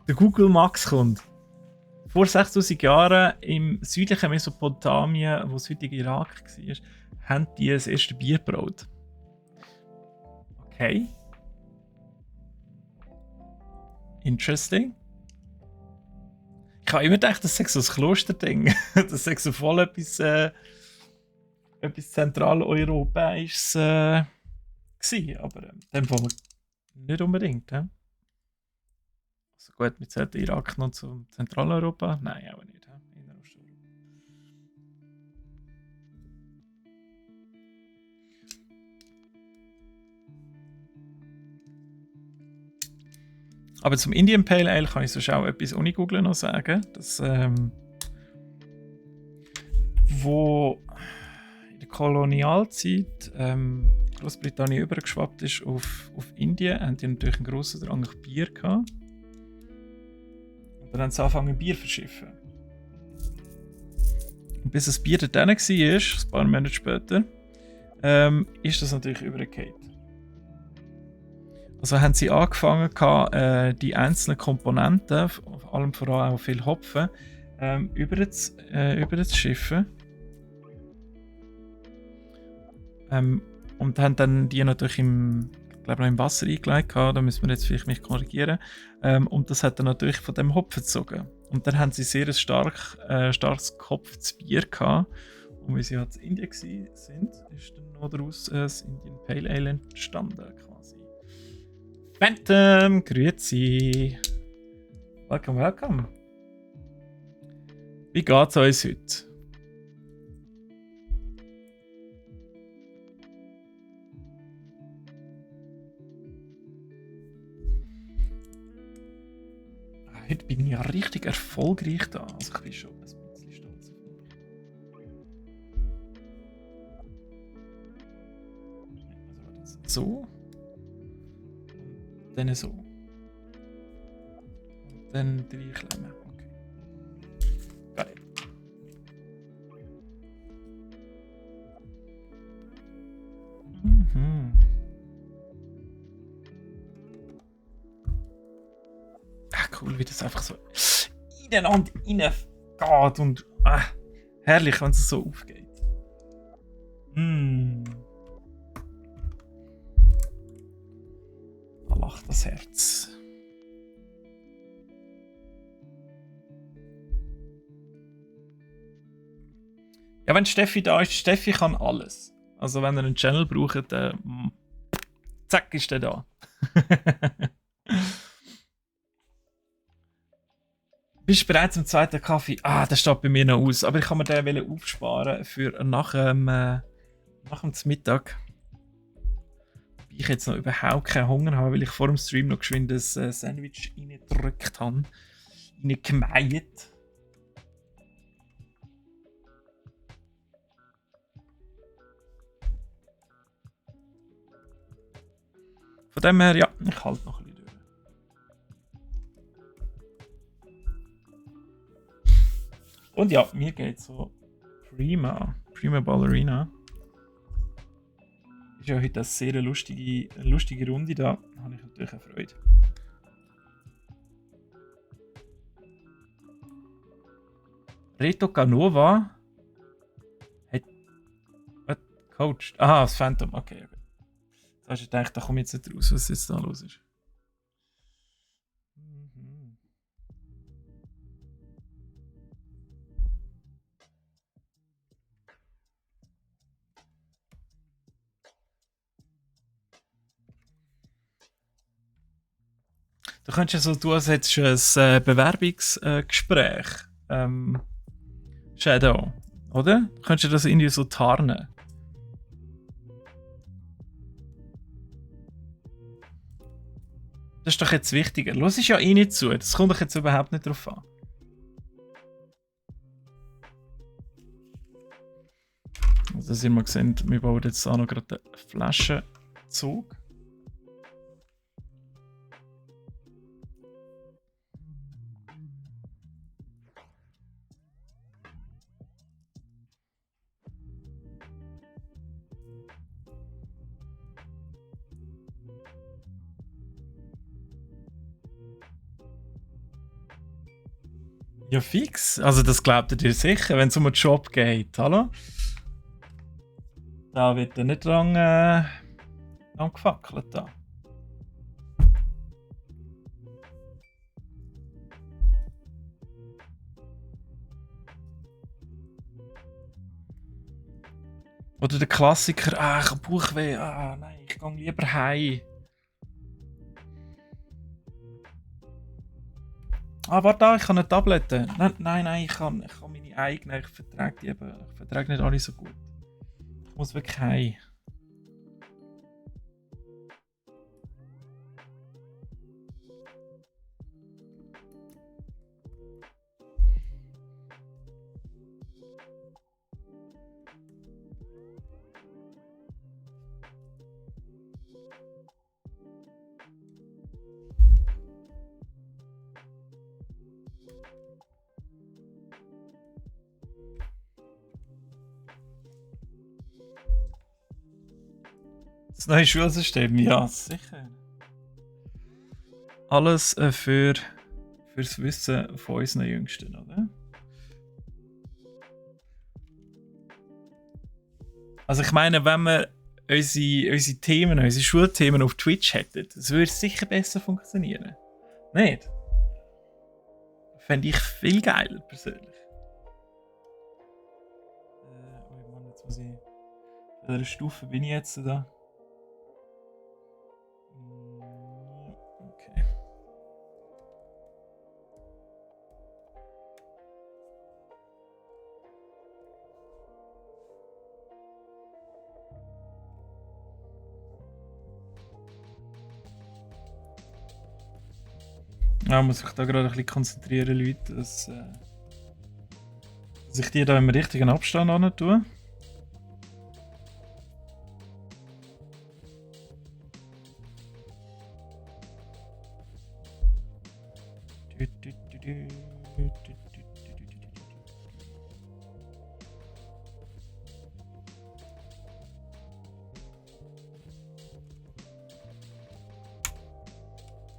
Der Google Max kommt. Vor 6000 Jahren im südlichen Mesopotamien, wo das heutige Irak war, haben die das erste Bier gebraut. Okay. Interesting. Ich habe immer gedacht, das sei so ein Klosterding. Das sei so voll etwas Zentraleuropäisches gewesen. Aber dem Fall nicht unbedingt. Also gut, wir zählen den Irak noch zu Zentraleuropa? Nein, auch nicht. In Osteuropa. Aber zum Indian Pale Ale kann ich sonst auch etwas ohne Googlen noch sagen. Das, wo in der Kolonialzeit Großbritannien übergeschwappt ist auf Indien, haben die natürlich einen grossen Drang nach Bier gehabt. Und dann haben sie angefangen, Bier zu verschiffen. Und bis das Bier dort war, ein paar Monate später, ist das natürlich übergefallen. Also haben sie angefangen, die einzelnen Komponenten, vor allem auch viel Hopfen, über das Schiffen. Und haben dann die natürlich im Wasser eingelegt. Da müssen wir jetzt vielleicht mich korrigieren. Und das hat dann natürlich von dem Hopfen gezogen. Und dann haben sie sehr ein starkes gehopftes Bier gehabt. Und wie sie halt in Indien sind, ist dann noch daraus das Indian Pale Ale entstanden quasi. Phantom, grüezi. Welcome, welcome. Wie geht's uns heute? Heute bin ich ja richtig erfolgreich da. Also ich bin schon ein bisschen stolz auf mich. Also so. Und dann so. Und dann 3 Klemmen. Okay. Got it. Mhm. Cool, wie das einfach so ineinander reingeht und herrlich, wenn es so aufgeht. Da lacht das Herz. Ja, wenn Steffi da ist, Steffi kann alles. Also wenn ihr einen Channel braucht, zack, ist der da. Bist du bereit zum zweiten Kaffee? Ah, der steht bei mir noch aus. Aber ich kann mir den aufsparen für nach dem Mittag. Ich jetzt noch überhaupt keinen Hunger habe, weil ich vor dem Stream noch geschwind ein Sandwich reingedrückt habe. Reingemeint. Von dem her, ja, ich halte noch ein bisschen durch. Und ja, mir geht so prima Ballerina. Ist ja heute eine sehr lustige Runde da. Da habe ich natürlich eine Freude. Reto Canova hat gecoacht. Aha, das Phantom, okay. Da hast du gedacht, da komme ich jetzt nicht raus, was jetzt da los ist. Du könntest ja so tun, als hättest du ein Bewerbungsgespräch. Shadow, oder? Du könntest das irgendwie so tarnen. Das ist doch jetzt wichtiger. Los ist ja eh nicht zu. Das kommt doch jetzt überhaupt nicht drauf an. Also, dass ihr mal gesehen, wir bauen jetzt auch noch gerade einen Flaschenzug. Ja, fix. Also das glaubt ihr dir sicher, wenn es um einen Job geht. Hallo? Da wird er nicht lang gefackelt. Da. Oder der Klassiker, ich habe Bauchweh, nein, ich gehe lieber heim. Warte, ich habe eine Tablette. Nein, ich habe meine eigene. Ich vertrage die eben. Ich vertrage nicht alle so gut. Ich muss wirklich heim. Das neue Schulsystem, ja, sicher. Alles fürs Wissen von unseren Jüngsten, oder? Also ich meine, wenn wir unsere Themen, unsere Schulthemen auf Twitch hätten, das würde sicher besser funktionieren. Nicht? Fände ich viel geiler, persönlich. Oh Mann, jetzt muss ich... In welcher Stufe bin ich jetzt da? Okay. Ja, muss ich da gerade ein bisschen konzentrieren, Leute, dass ich die da im richtigen Abstand an tue.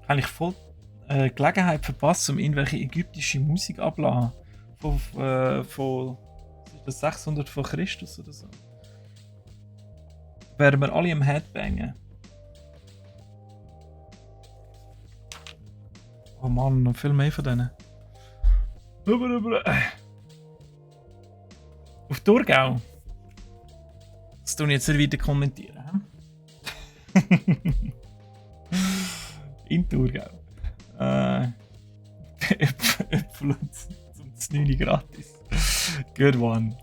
Habe ich voll Gelegenheit verpasst, um irgendwelche ägyptische Musik abzulassen. Von 600 vor Christus oder so. Wären wir alle am Headbangen. Oh Mann, noch viel mehr von denen. Auf Thurgau. Das tue ich jetzt nicht weiter kommentieren. In Thurgau. Äpfel und 1,9 gratis. Good one.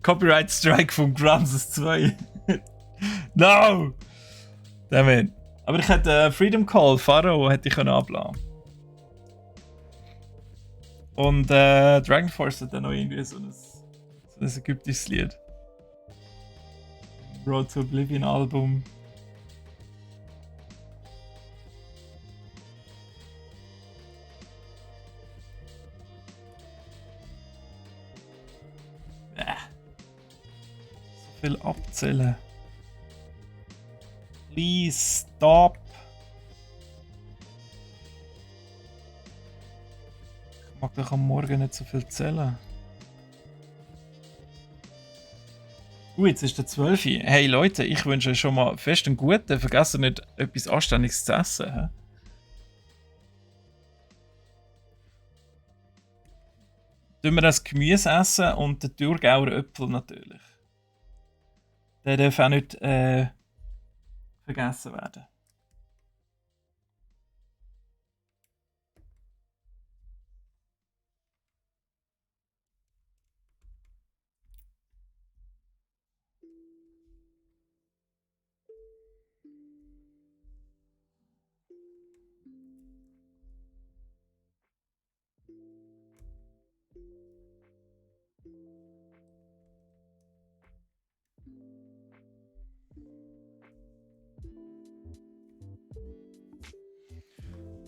Copyright Strike von Gramses 2. No! Damit. Aber ich hätte Freedom Call, Pharaoh hätte ich abladen. Und Dragon Force hat dann noch irgendwie so ein ägyptisches Lied. Road to Oblivion Album. So viel abzählen. Please stop. Ich mag doch am Morgen nicht so viel zählen. Jetzt ist der 12. Hey Leute, ich wünsche euch schon mal fest einen guten. Vergesst nicht, etwas Anständiges zu essen. He? Tun wir das Gemüse essen und den Thurgauer Äpfel natürlich. Der darf auch nicht vergessen werden.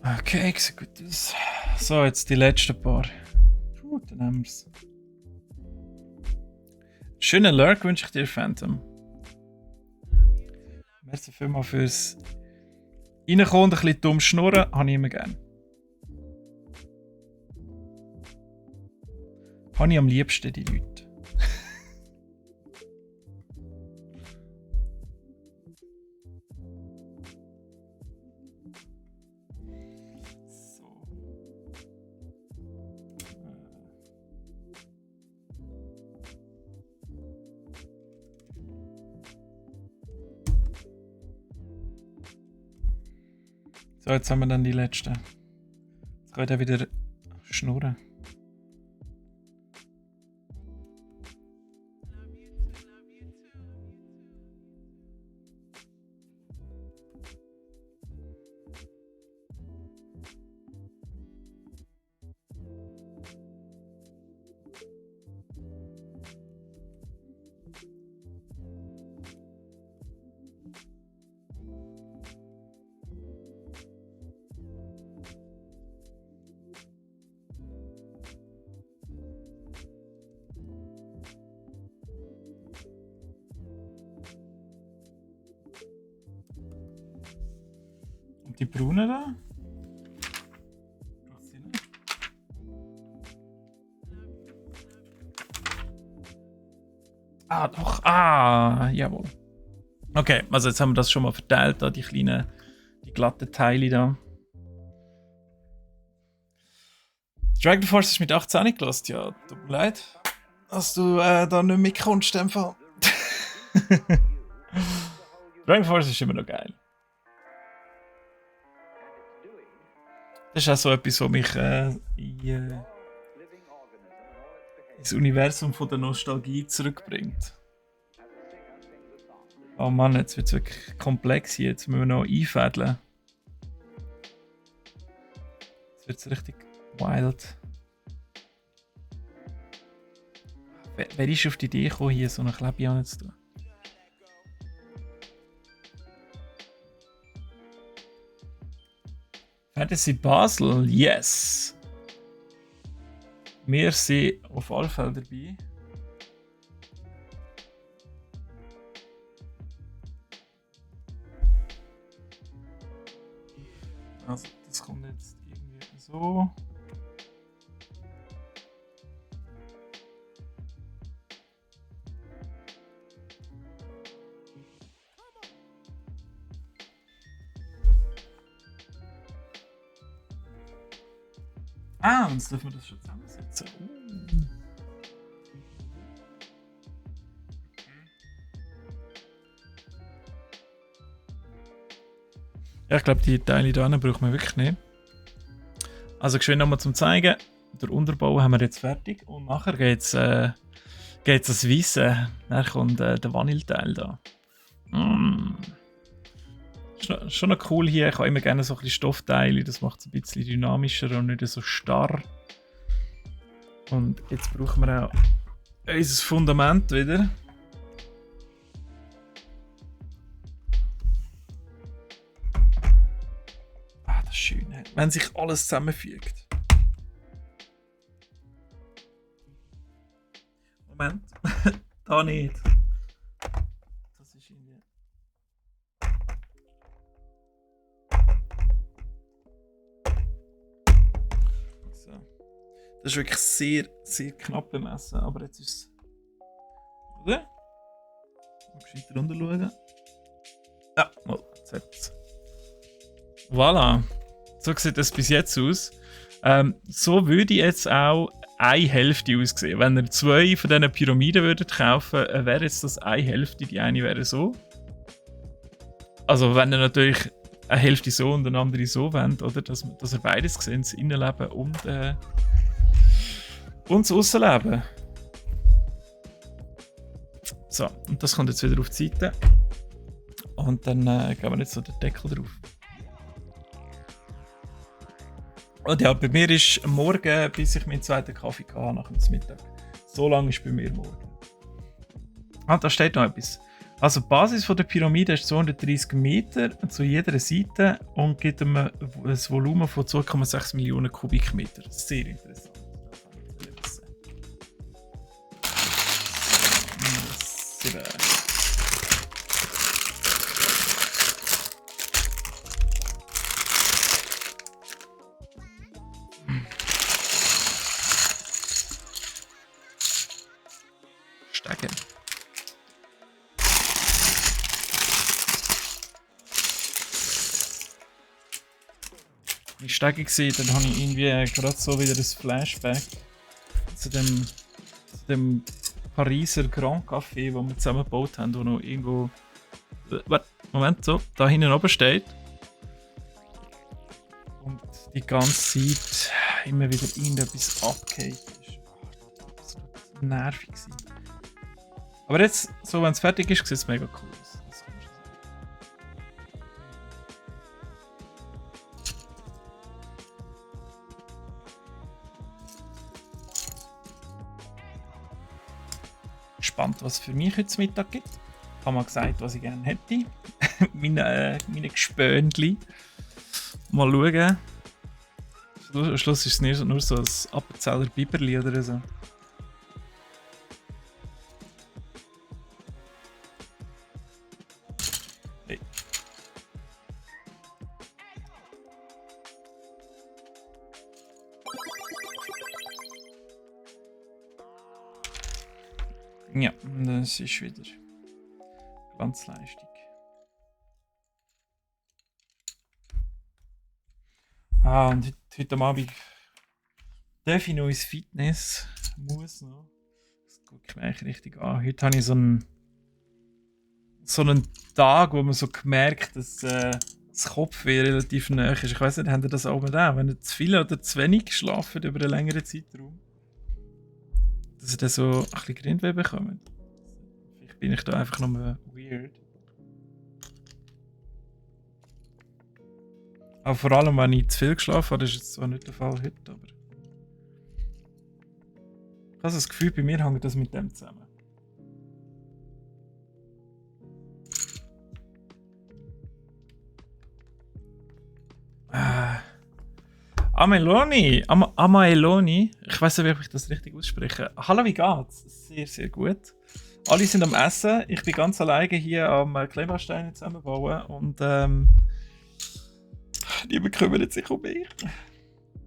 Okay, sieht gut aus. So, jetzt die letzten paar. Dann haben wir es. Schönen Lurk wünsche ich dir, Phantom. Merci vielmals fürs Reinkommen und ein bisschen dumm schnurren. Habe ich immer gerne. Habe ich am liebsten die Leute. So, jetzt haben wir dann die letzten. Jetzt kann ich wieder schnurren. Die Brune da? Ah, doch. Ah, jawohl. Okay, also jetzt haben wir das schon mal verteilt, da die kleinen, die glatten Teile da. Dragon Force ist mit 18 gelassen, ja, tut mir leid, dass du da nicht mitkommst, in dem Fall. Dragon Force ist immer noch geil. Das ist auch so etwas, was mich ins Universum von der Nostalgie zurückbringt. Oh Mann, jetzt wird es wirklich komplex hier. Jetzt müssen wir noch einfädeln. Jetzt wird es richtig wild. Wer ist auf die Idee gekommen, hier so eine Klebe anzutun? Fantasy Basel, yes! Wir sind auf alle Fälle dabei. Also, das kommt jetzt irgendwie so. Ah, jetzt dürfen wir das schon zusammensetzen. Ja, ich glaube, die Teile hier braucht man wirklich nicht. Also geschwind nochmal zum Zeigen. Der Unterbau haben wir jetzt fertig. Und nachher geht's das Weisse. Dann kommt der Vanilleteil da. Schon noch cool hier. Ich habe immer gerne so ein bisschen Stoffteile. Das macht es ein bisschen dynamischer und nicht so starr. Und jetzt brauchen wir auch unser Fundament wieder. Ah, das ist schön, wenn sich alles zusammenfügt. Moment, da nicht. Das ist irgendwie. So. Das ist wirklich sehr, sehr knapp bemessen, aber jetzt ist es. Oder? Mal gescheiter runter schauen. Ja, mal, jetzt hat es. Voilà. So sieht es bis jetzt aus. So würde jetzt auch eine Hälfte aussehen. Wenn ihr 2 von diesen Pyramiden würdet kaufen, wäre jetzt das eine Hälfte. Die eine wäre so. Also wenn ihr natürlich eine Hälfte so und eine andere so wollt, oder? Dass ihr beides seht, das Innenleben und das Aussenleben. So, und das kommt jetzt wieder auf die Seite. Und dann geben wir jetzt so den Deckel drauf. Und ja, bei mir ist morgen, bis ich meinen zweiten Kaffee hatte, nach dem Mittag. So lange ist bei mir morgen. Ah, da steht noch etwas. Also die Basis der Pyramide ist 230 Meter zu jeder Seite und gibt ein Volumen von 2,6 Millionen Kubikmeter. Sehr interessant. Stärke. Ich Stärke gesehen, dann habe ich irgendwie gerade so wieder das Flashback zu dem Pariser Grand Café, wo wir zusammen gebaut haben, wo noch irgendwo. Moment, so, da hinten oben steht. Und die ganze Zeit immer wieder irgendetwas abgeht. Das war absolut nervig gewesen. Aber jetzt, so wenn es fertig ist, sieht es mega cool aus. Das kann man schon sagen. Gespannt, was es für mich heute Mittag gibt. Ich habe mal gesagt, was ich gerne hätte. meine Gespönli. Mal schauen. Am Schluss ist es nur so ein Appenzeller Biberli oder so. Hey. Ja, das ist wieder Glanzleistung. Und heute Abend darf ich noch ins Fitness. Muss noch. Das gucke ich mir eigentlich richtig an. Heute habe ich so einen Tag, wo man so gemerkt, dass das Kopfweh relativ nahe ist. Ich weiß nicht, habt ihr das auch da? Wenn ihr zu viel oder zu wenig geschlafen über einen längeren Zeitraum, dass ihr dann so ein bisschen Grindweh bekommt. Vielleicht bin ich da einfach nur weird. Aber vor allem, wenn ich zu viel geschlafen habe, das ist jetzt zwar nicht der Fall heute, aber ich habe das Gefühl, bei mir hängt das mit dem zusammen. Amaeloni, ich weiß nicht, ob ich das richtig ausspreche. Hallo, wie geht's? Sehr, sehr gut. Alle sind am Essen. Ich bin ganz alleine hier am Klemmbausteine zusammenbauen und niemand kümmert sich um mich.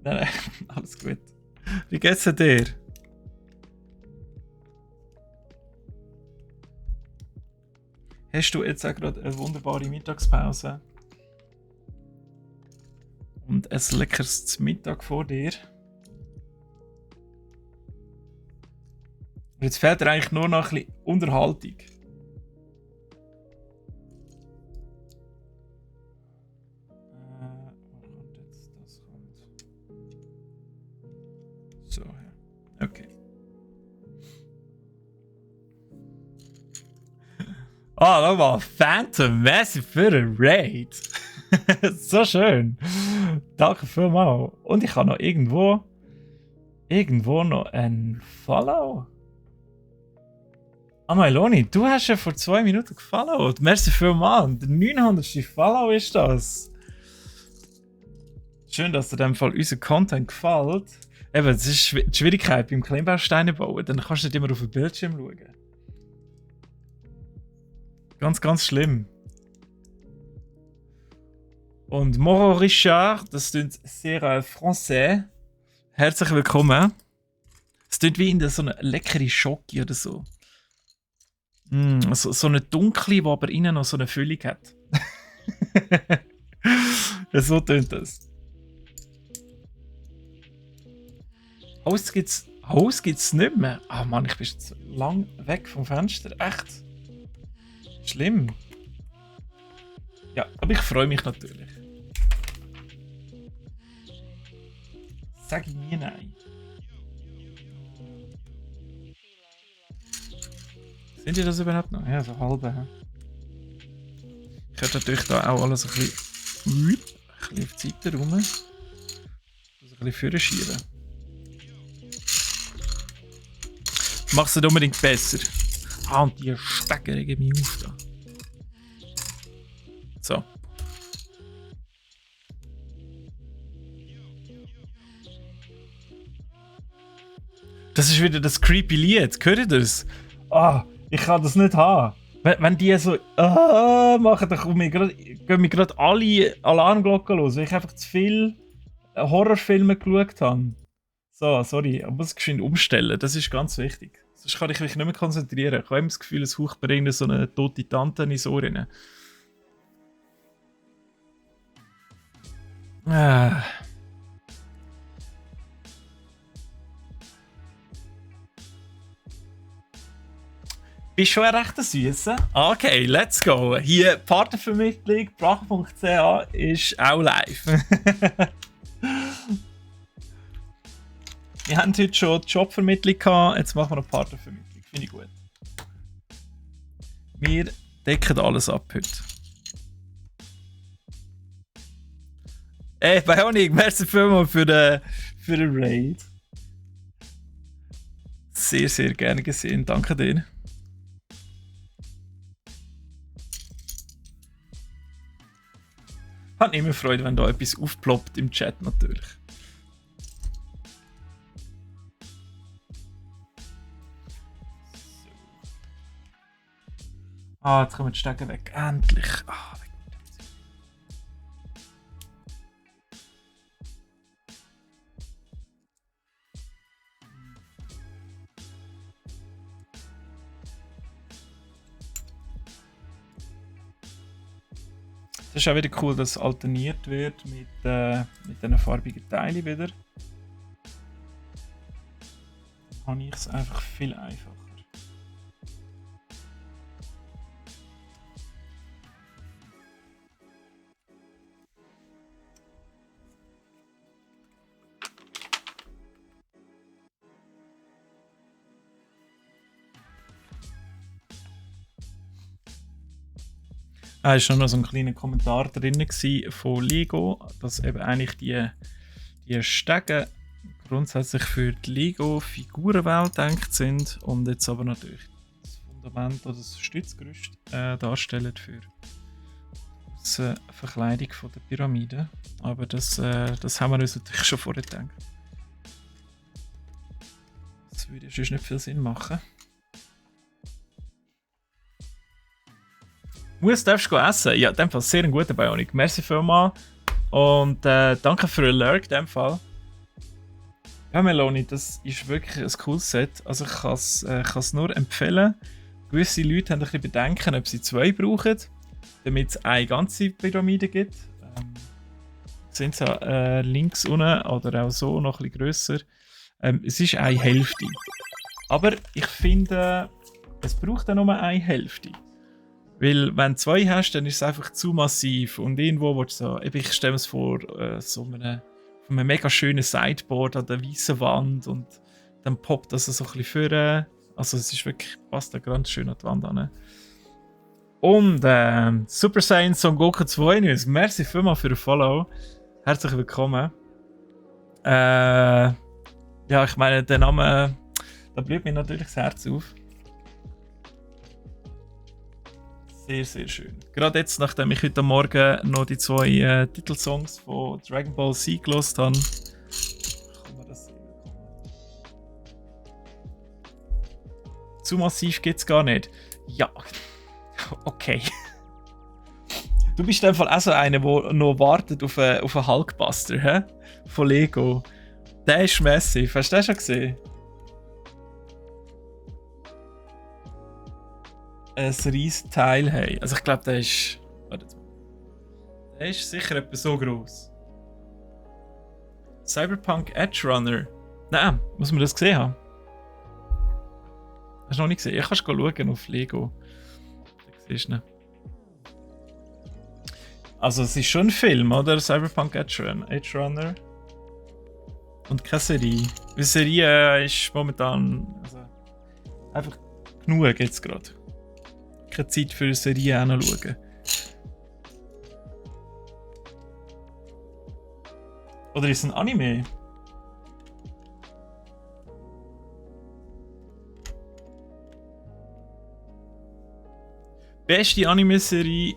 Nein, alles gut. Wie geht's dir? Hast du jetzt auch gerade eine wunderbare Mittagspause? Und ein leckeres Mittag vor dir? Und jetzt fehlt dir eigentlich nur noch ein bisschen Unterhaltung. So, ja. Okay. Ah, da war Phantom Massive für einen Raid. So schön. Danke vielmals. Und ich habe noch irgendwo noch ein Follow. Ah, Meloni, du hast ja vor 2 Minuten gefollowt. Merci vielmals. Der 900. Follow ist das. Schön, dass dir in dem Fall unser Content gefällt. Eben, das ist die Schwierigkeit beim Klemmbausteine bauen. Dann kannst du nicht immer auf den Bildschirm schauen. Ganz, ganz schlimm. Und Moro Richard, das klingt sehr français. Herzlich willkommen. Es klingt wie in so einer leckeren Schoki oder so. So eine dunkle, die aber innen noch so eine Füllung hat. So tönt das. Haus gibt's nicht mehr. Ah Mann, ich bin jetzt lang weg vom Fenster. Echt? Schlimm. Ja, aber ich freue mich natürlich. Sag ich nie nein. Sind die das überhaupt noch? Ja, so halbe. Ich könnte natürlich da auch alles ein bisschen auf die Seite rum. Also ein bisschen vorne schieben. Mach's nicht unbedingt besser. Ah, und die Stecker regen mich auf da. So. Das ist wieder das creepy Lied. Hört ihr das? Ah, ich kann das nicht haben. Wenn die so machen, dann gehen mir gerade alle Alarmglocken los, weil ich einfach zu viel Horrorfilme geschaut habe. So, sorry, ich muss geschwind umstellen. Das ist ganz wichtig. Sonst kann ich mich nicht mehr konzentrieren. Ich habe immer das Gefühl, es haucht mir so eine tote Tante ins Ohr rein. Bist schon ein rechter Süßer? Okay, let's go. Hier Partnervermittlung, brache.ch ist auch live. Wir haben heute schon Jobvermittlung gehabt, jetzt machen wir noch Partnervermittlung. Finde ich gut. Wir decken alles ab heute. Bionik, merci vielmals für den Raid. Sehr, sehr gerne gesehen. Danke dir. Hat immer Freude, wenn da etwas aufploppt im Chat natürlich. Ah, jetzt kommen die Stecker weg. Endlich. Ah, weg mit dem. Es ist auch wieder cool, dass alterniert wird mit diesen farbigen Teilen wieder. Dann habe ich es einfach viel einfacher. Es war noch so ein kleiner Kommentar drin von Lego, dass eben eigentlich die Stege grundsätzlich für die Lego-Figurenwelt gedacht sind und jetzt aber natürlich das Fundament oder das Stützgerüst darstellen für die Verkleidung der Pyramide. Aber das haben wir uns natürlich schon vorher gedacht. Das würde sonst nicht viel Sinn machen. Darfst du essen? Ja, in dem Fall sehr ein guter Bionik. Merci vielmals. Und danke für den Lurk in dem Fall. Ja, Meloni, das ist wirklich ein cooles Set. Also ich kann es nur empfehlen. Gewisse Leute haben ein bisschen Bedenken, ob sie 2 brauchen, damit es eine ganze Pyramide gibt. Sind sie links unten oder auch so noch ein bisschen grösser. Es ist eine Hälfte. Aber ich finde, es braucht dann nur eine Hälfte. Weil wenn du 2 hast, dann ist es einfach zu massiv. Und irgendwo willst du so, ich stelle mir es vor, so einem einem mega schönen Sideboard an der weißen Wand und dann poppt das so ein bisschen vor. Also es ist wirklich, passt da ganz schön an die Wand an. Und Super Saiyan Son Goku 2 News. Merci vielmals für den Follow. Herzlich willkommen. Ja, ich meine, der Name, da blüht mir natürlich das Herz auf. Sehr, sehr schön. Gerade jetzt, nachdem ich heute Morgen noch die 2 Titelsongs von Dragon Ball Z gelost habe, kann man das sehen. Zu massiv geht's gar nicht. Ja, okay. Du bist in dem Fall auch so einer, der noch wartet auf einen Hulkbuster, hä? Von Lego. Der ist massiv. Hast du den schon gesehen? Ein riesiges Teil haben. Also ich glaube, der ist... Warte mal. Der ist sicher etwa so gross. Cyberpunk Edge Runner. Nein, muss man das gesehen haben? Hast du noch nicht gesehen? Ich kannst schauen auf Lego. Da siehst du ihn. Also es ist schon ein Film, oder? Cyberpunk Edge Runner. Und keine Serie. Die Serie ist momentan... Also, einfach genug jetzt gerade. Keine Zeit für eine Serie anzuschauen. Oder ist es ein Anime? Beste Anime-Serie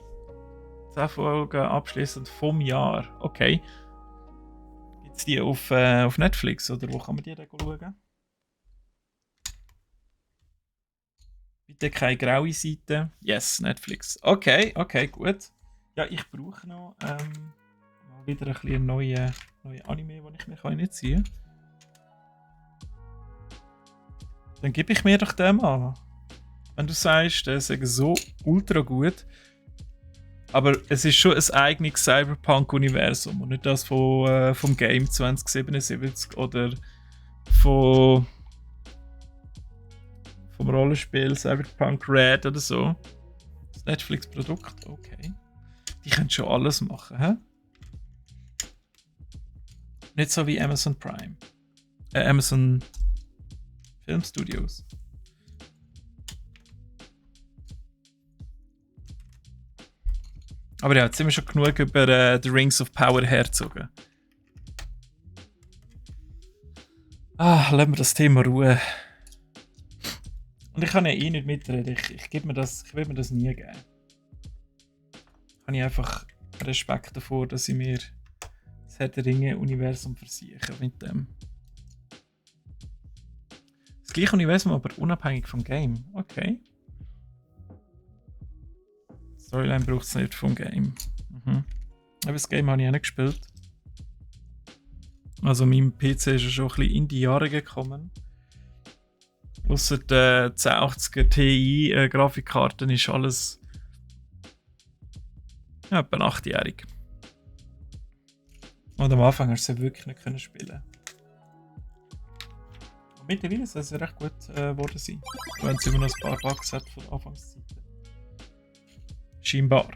10 Folgen abschließend vom Jahr. Okay. Gibt es die auf Netflix oder wo kann man die dann schauen? Bitte keine graue Seite. Yes, Netflix. Okay, gut. Ja, ich brauche noch mal wieder ein bisschen neue Anime, den ich mir reinziehen kann. Dann gebe ich mir doch den mal. Wenn du sagst, der ist so ultra gut. Aber es ist schon ein eigenes Cyberpunk-Universum und nicht das vom Game 2077 oder vom Rollenspiel Cyberpunk Red oder so. Das Netflix-Produkt, okay. Die können schon alles machen, hä? Nicht so wie Amazon Prime. Amazon Film Studios. Aber ja, jetzt sind wir schon genug über The Rings of Power hergezogen. Lassen wir das Thema Ruhe. Und ich kann ja eh nicht mitreden. Ich will mir das nie geben. Habe ich einfach Respekt davor, dass ich mir das Herr der Ringe-Universum versieche mit dem. Das gleiche Universum, aber unabhängig vom Game. Okay. Storyline braucht es nicht vom Game. Aber das Game habe ich auch nicht gespielt. Also mein PC ist ja schon ein bisschen in die Jahre gekommen. Ausser der 1080er Ti Grafikkarten ist alles ja, etwa 8-jährig. Und am Anfang hast du sie wirklich nicht können spielen. Und mittlerweile soll es recht gut geworden sein. Wenn es immer noch ein paar Bugs hat von der Anfangszeit. Scheinbar.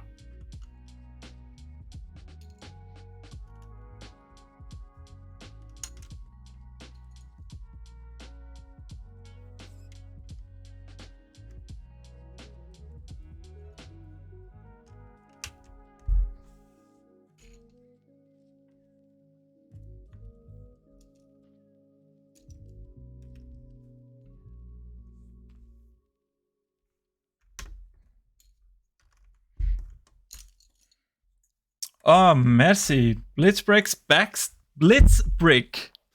Ah, merci. Blitzbrick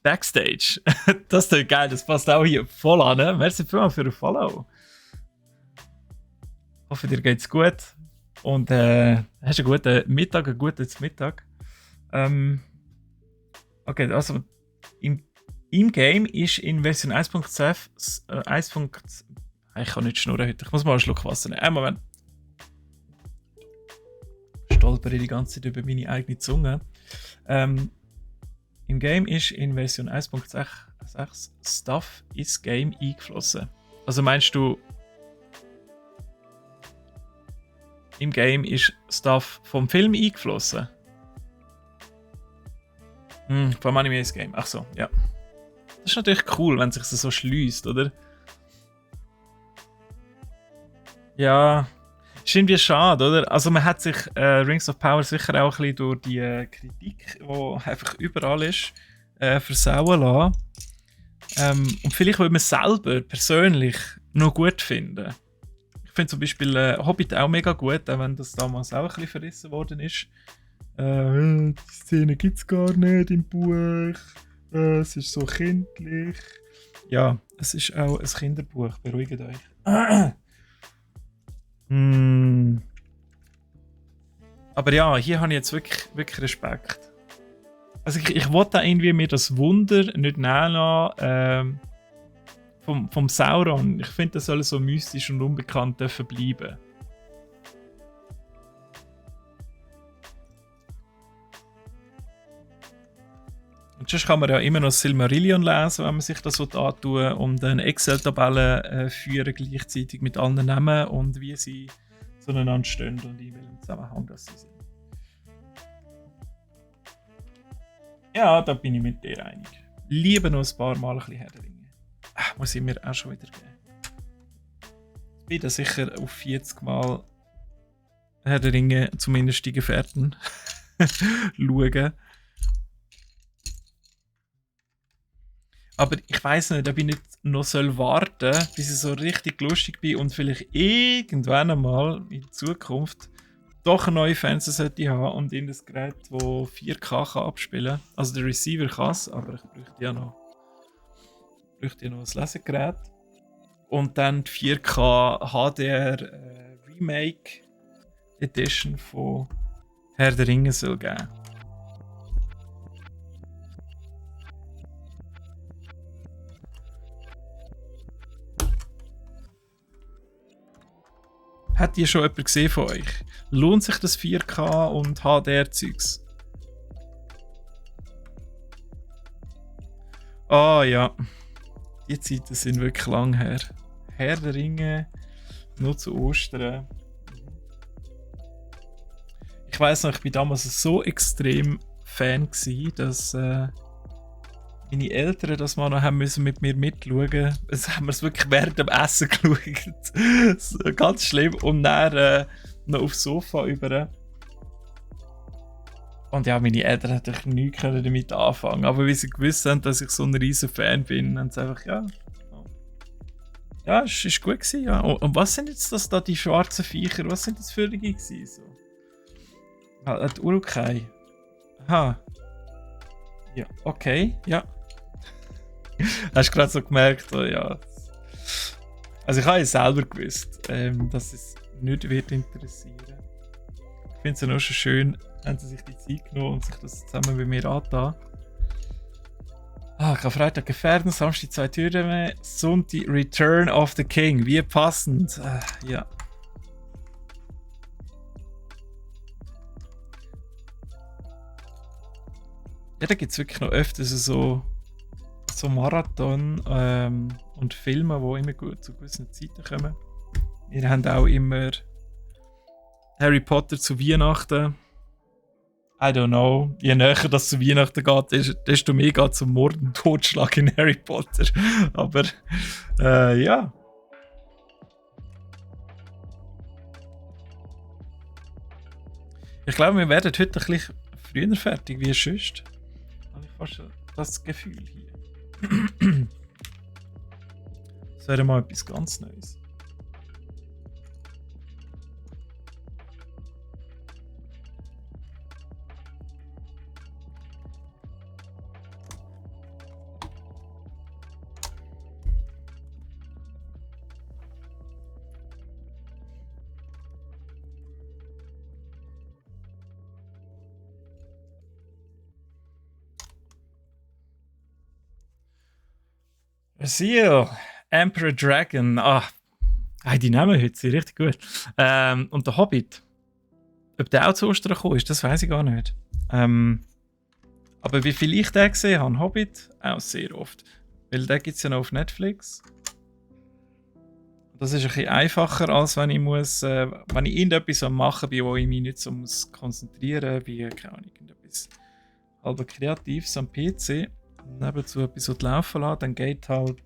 Backstage. Das ist doch geil, das passt auch hier voll an. Ne? Merci vielmals für den Follow. Ich hoffe, dir geht's gut. Und hast einen guten Mittag, einen guten Mittag. Okay, also im Game ist in Version 1.11 ich kann nicht schnurren heute. Ich muss mal einen Schluck Wasser nehmen. Moment. Stolpere die ganze Zeit über meine eigene Zunge. Im Game ist in Version 1.6 Stuff ins Game eingeflossen. Also meinst du, im Game ist Stuff vom Film eingeflossen? Vom Anime ins Game. Ach so, ja. Das ist natürlich cool, wenn sich das so schließt, oder? Ja. Ist irgendwie schade, oder? Also man hat sich Rings of Power sicher auch ein bisschen durch die Kritik, die einfach überall ist, versauen lassen. Und vielleicht würde man es selber persönlich noch gut finden. Ich finde zum Beispiel Hobbit auch mega gut, auch wenn das damals auch ein bisschen verrissen worden ist. Die Szene gibt es gar nicht im Buch. Es ist so kindlich. Ja, es ist auch ein Kinderbuch, beruhigt euch. Aber ja, hier habe ich jetzt wirklich Respekt. Also ich wollte irgendwie mir das Wunder nicht nehmen lassen, vom Sauron. Ich finde, das soll so mystisch und unbekannt dürfen bleiben. Und sonst kann man ja immer noch Silmarillion lesen, wenn man sich das antun will, und eine Excel-Tabelle führen gleichzeitig mit allen Namen und wie sie zueinander stehen und in welchem Zusammenhang das sie sind. Ja, da bin ich mit dir einig. Lieber noch ein paar Mal ein bisschen Herr der Ringe. Muss ich mir auch schon wieder geben. Ich bin da sicher auf 40 Mal Herr der Ringe, zumindest die Gefährten, schauen. Aber ich weiss nicht, ob ich nicht noch warten soll, bis ich so richtig lustig bin und vielleicht irgendwann einmal in Zukunft doch eine neue Fernseher sollte haben und in das Gerät, das 4K kann abspielen kann. Also der Receiver kann es, aber ich bräuchte ja noch ein Lesegerät. Und dann die 4K HDR Remake Edition von Herr der Ringe soll geben. Hat ihr schon jemand gesehen von euch? Lohnt sich das 4K und HDR-Zeugs? Ja. Die Zeiten sind wirklich lang her. Herr der Ringe, nur zu Ostern. Ich weiss noch, ich war damals so extrem Fan gewesen, dass meine Eltern das mal noch haben müssen mit mir mitschauen. Also haben wir es wirklich während dem Essen geschaut. Ganz schlimm. Und dann noch aufs Sofa über. Und ja, meine Eltern haben natürlich nichts damit anfangen. Aber wie sie gewusst haben, dass ich so ein riesen Fan bin, haben sie einfach, ja, es war gut gewesen, ja. Und was sind jetzt das da, die schwarzen Viecher? Was sind das für die gewesen? So? Die Urukai. Aha. Ja, okay, ja. Hast du gerade so gemerkt, ja. Also ich habe ja selber gewusst, dass es nicht wird interessieren. Ich finde es ja auch schon schön, haben sie sich die Zeit genommen und sich das zusammen mit mir angetan. Freitag Gefährden, Samstag 2 Türen mehr, Sonntag Return of the King. Wie passend. Ja. Ja, da gibt es wirklich noch öfters so Marathon und Filme, die immer gut zu gewissen Zeiten kommen. Wir haben auch immer Harry Potter zu Weihnachten. I don't know. Je näher das zu Weihnachten geht, desto mehr geht es um Mord und Totschlag in Harry Potter. Aber ja. Ich glaube, wir werden heute ein bisschen früher fertig wie sonst. Habe ich fast das Gefühl hier. Das wäre mal etwas ganz Neues. Seal, Emperor Dragon. Die Namen heute sind richtig gut. Und der Hobbit. Ob der auch zu Ostern gekommen ist, das weiß ich gar nicht. Aber wie viel ich den gesehen habe, Hobbit, auch sehr oft. Weil den gibt es ja noch auf Netflix. Das ist ein bisschen einfacher, als wenn ich wenn ich irgendetwas am machen bin, wo ich mich nicht so muss konzentrieren muss, wie keine Ahnung, irgendetwas halt Kreatives am PC, nebenzu etwas laufen lassen, dann geht halt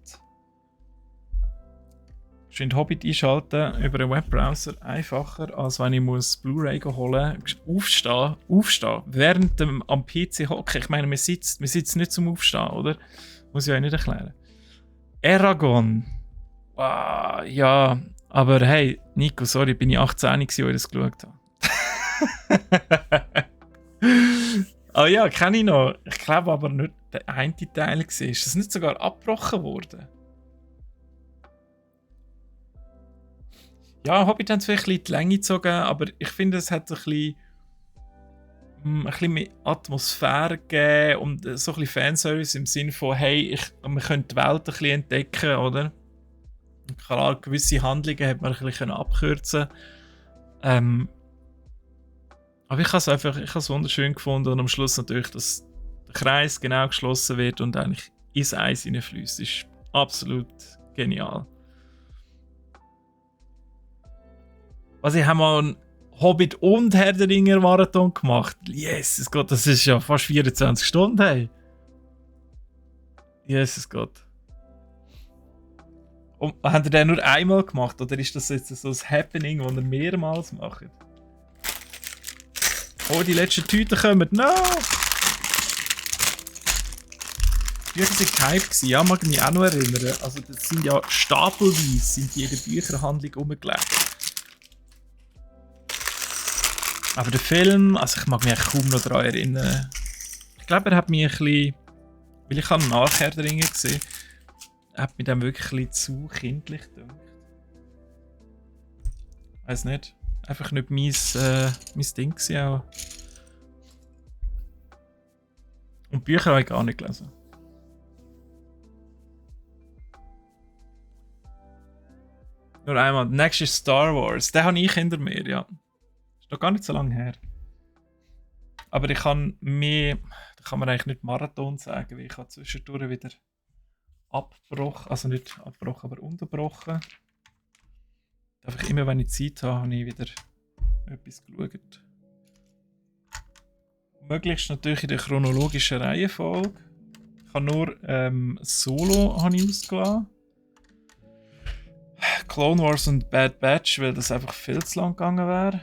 scheint Hobbit einschalten über einen Webbrowser einfacher, als wenn ich muss Blu-ray holen muss. Aufstehen, während dem am PC hocken. Ich meine, man sitzt nicht zum Aufstehen, oder? Muss ich euch nicht erklären. Eragon. Wow, ja, aber hey, Nico, sorry, bin ich 18, als ich das geschaut habe. Oh ja, kenne ich noch. Ich glaube aber nicht der eine Teil war. Ist das nicht sogar abgebrochen worden? Ja, Hobbit hat es vielleicht ein bisschen die Länge gezogen, aber ich finde, es hat ein bisschen mehr Atmosphäre gegeben und so ein bisschen Fanservice im Sinne von, hey, wir können die Welt ein bisschen entdecken, oder? Und klar, gewisse Handlungen hat man ein bisschen abkürzen können. Aber ich habe es wunderschön gefunden und am Schluss natürlich, dass der Kreis genau geschlossen wird und eigentlich ins Eis hineinfließt. Das ist absolut genial. Also ich habe mal einen Hobbit und Herr der Ringe Marathon gemacht. Jesus Gott, das ist ja fast 24 Stunden. Hey. Jesus Gott. Und habt ihr den nur einmal gemacht oder ist das jetzt so ein Happening, das ihr mehrmals macht? Oh, die letzten Tüten kommen. No! Die Bücher waren gehypt. Ja, mag ich mich auch noch erinnern. Also das sind ja stapelweise sind die in der Bücherhandlung rumgelegt. Aber der Film, also ich mag mich kaum noch daran erinnern. Ich glaube, er hat mich ein bisschen, weil ich nachher der Ringe gesehen, hat mich dann wirklich ein bisschen zu kindlich gedacht. Weiß nicht. Einfach nicht mein Ding gewesen auch. Und Bücher habe ich gar nicht gelesen. Nur einmal. Der nächste ist Star Wars. Den habe ich hinter mir, ja. Ist noch gar nicht so lange her. Aber ich kann mehr, da kann man eigentlich nicht Marathon sagen, weil ich habe zwischendurch wieder abgebrochen, also nicht abgebrochen, aber unterbrochen. Einfach immer, wenn ich Zeit habe, habe ich wieder etwas geschaut. Möglichst natürlich in der chronologischen Reihenfolge. Ich habe nur Solo habe ich ausgelassen. Clone Wars und Bad Batch, weil das einfach viel zu lang gegangen wäre.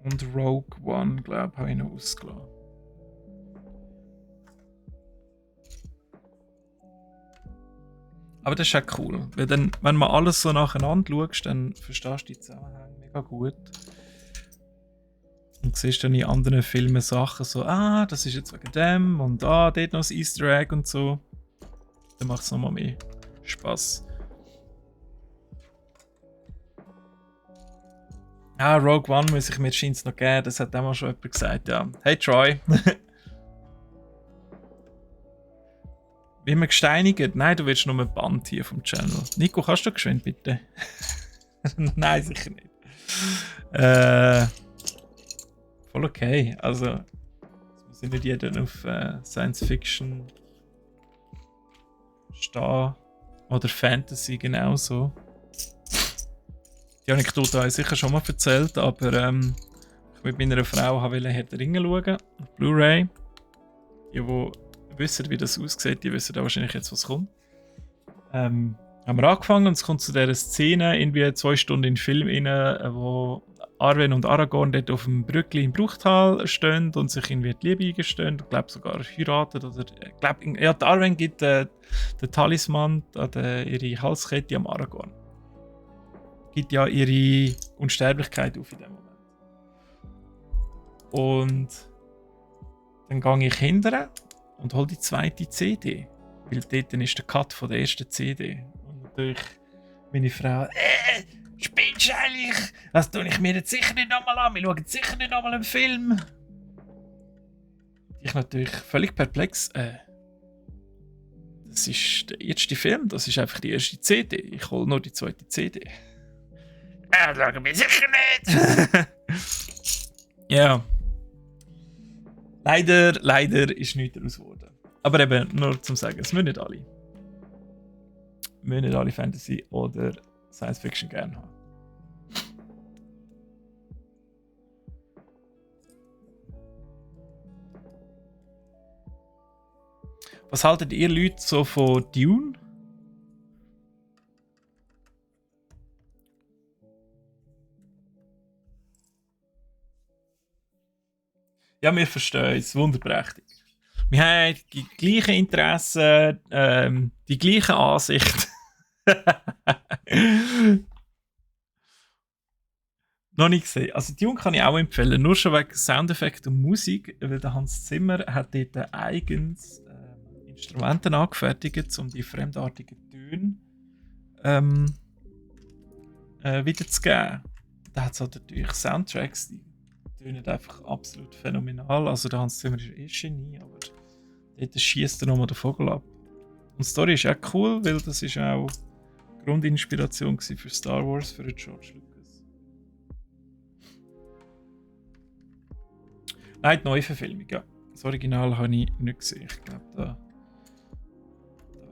Und Rogue One, glaube ich, habe ich noch ausgelassen. Aber das ist auch cool, weil dann, wenn man alles so nacheinander schaust, dann verstehst du die Zusammenhänge mega gut. Und siehst dann in anderen Filmen Sachen so, das ist jetzt wegen dem und dort noch ein Easter Egg und so. Dann macht es nochmal mehr Spaß. Rogue One muss ich mir scheint noch geben, das hat damals schon jemand gesagt, ja. Hey Troy. Wie man gesteinigt? Nein, du willst nur ein Band hier vom Channel. Nico, kannst du geschwind bitte? Nein, sicher nicht. Voll okay. Also, es muss ja nicht jeder auf Science Fiction stehen. Oder Fantasy genauso. Die Anekdote habe ich sicher schon mal erzählt, aber ich mit meiner Frau wollte Herr der Ringe schauen. Blu-ray. Die wissen, wie das aussieht, die wissen da wahrscheinlich jetzt, was kommt. Haben wir angefangen und es kommt zu dieser Szene, irgendwie 2 Stunden in den Film rein, wo Arwen und Aragorn dort auf dem Brückli im Bruchtal stehen und sich irgendwie die Liebe eingestehen. Ich glaube sogar heiraten. Oder, die Arwen gibt den Talisman an ihre Halskette am Aragorn. Gibt ja ihre Unsterblichkeit auf in dem Moment. Und dann gehe ich hinterher und hole die zweite CD. Weil dort ist der Cut von der ersten CD. Und natürlich meine Frau, spinnst du eigentlich? Das tue ich mir jetzt sicher nicht nochmal an. Wir schauen sicher nicht nochmal einen Film. Ich natürlich völlig perplex. Das ist der erste Film, das ist einfach die erste CD. Ich hole nur die zweite CD. Das schauen wir sicher nicht. Ja. Leider ist nichts daraus geworden. Aber eben, nur zum sagen, es müssen nicht alle. Müssen nicht alle Fantasy oder Science Fiction gerne haben. Was haltet ihr Leute so von Dune? Ja, wir verstehen es, wunderprächtig. Wir haben die gleichen Interessen, die gleichen Ansichten. Noch nicht gesehen. Also Dune kann ich auch empfehlen, nur schon wegen Soundeffekten und Musik, weil der Hans Zimmer hat dort eigens Instrumente angefertigt, um die fremdartigen Töne wiederzugeben. Da hat es halt natürlich Soundtracks, die tönen einfach absolut phänomenal. Also der Hans Zimmer ist Genie, aber dort schießt er nochmal den Vogel ab. Und die Story ist auch cool, weil das ist auch Grundinspiration für Star Wars, für George Lucas. Nein, die Neuverfilmung, ja. Das Original habe ich nicht gesehen. Ich glaube, da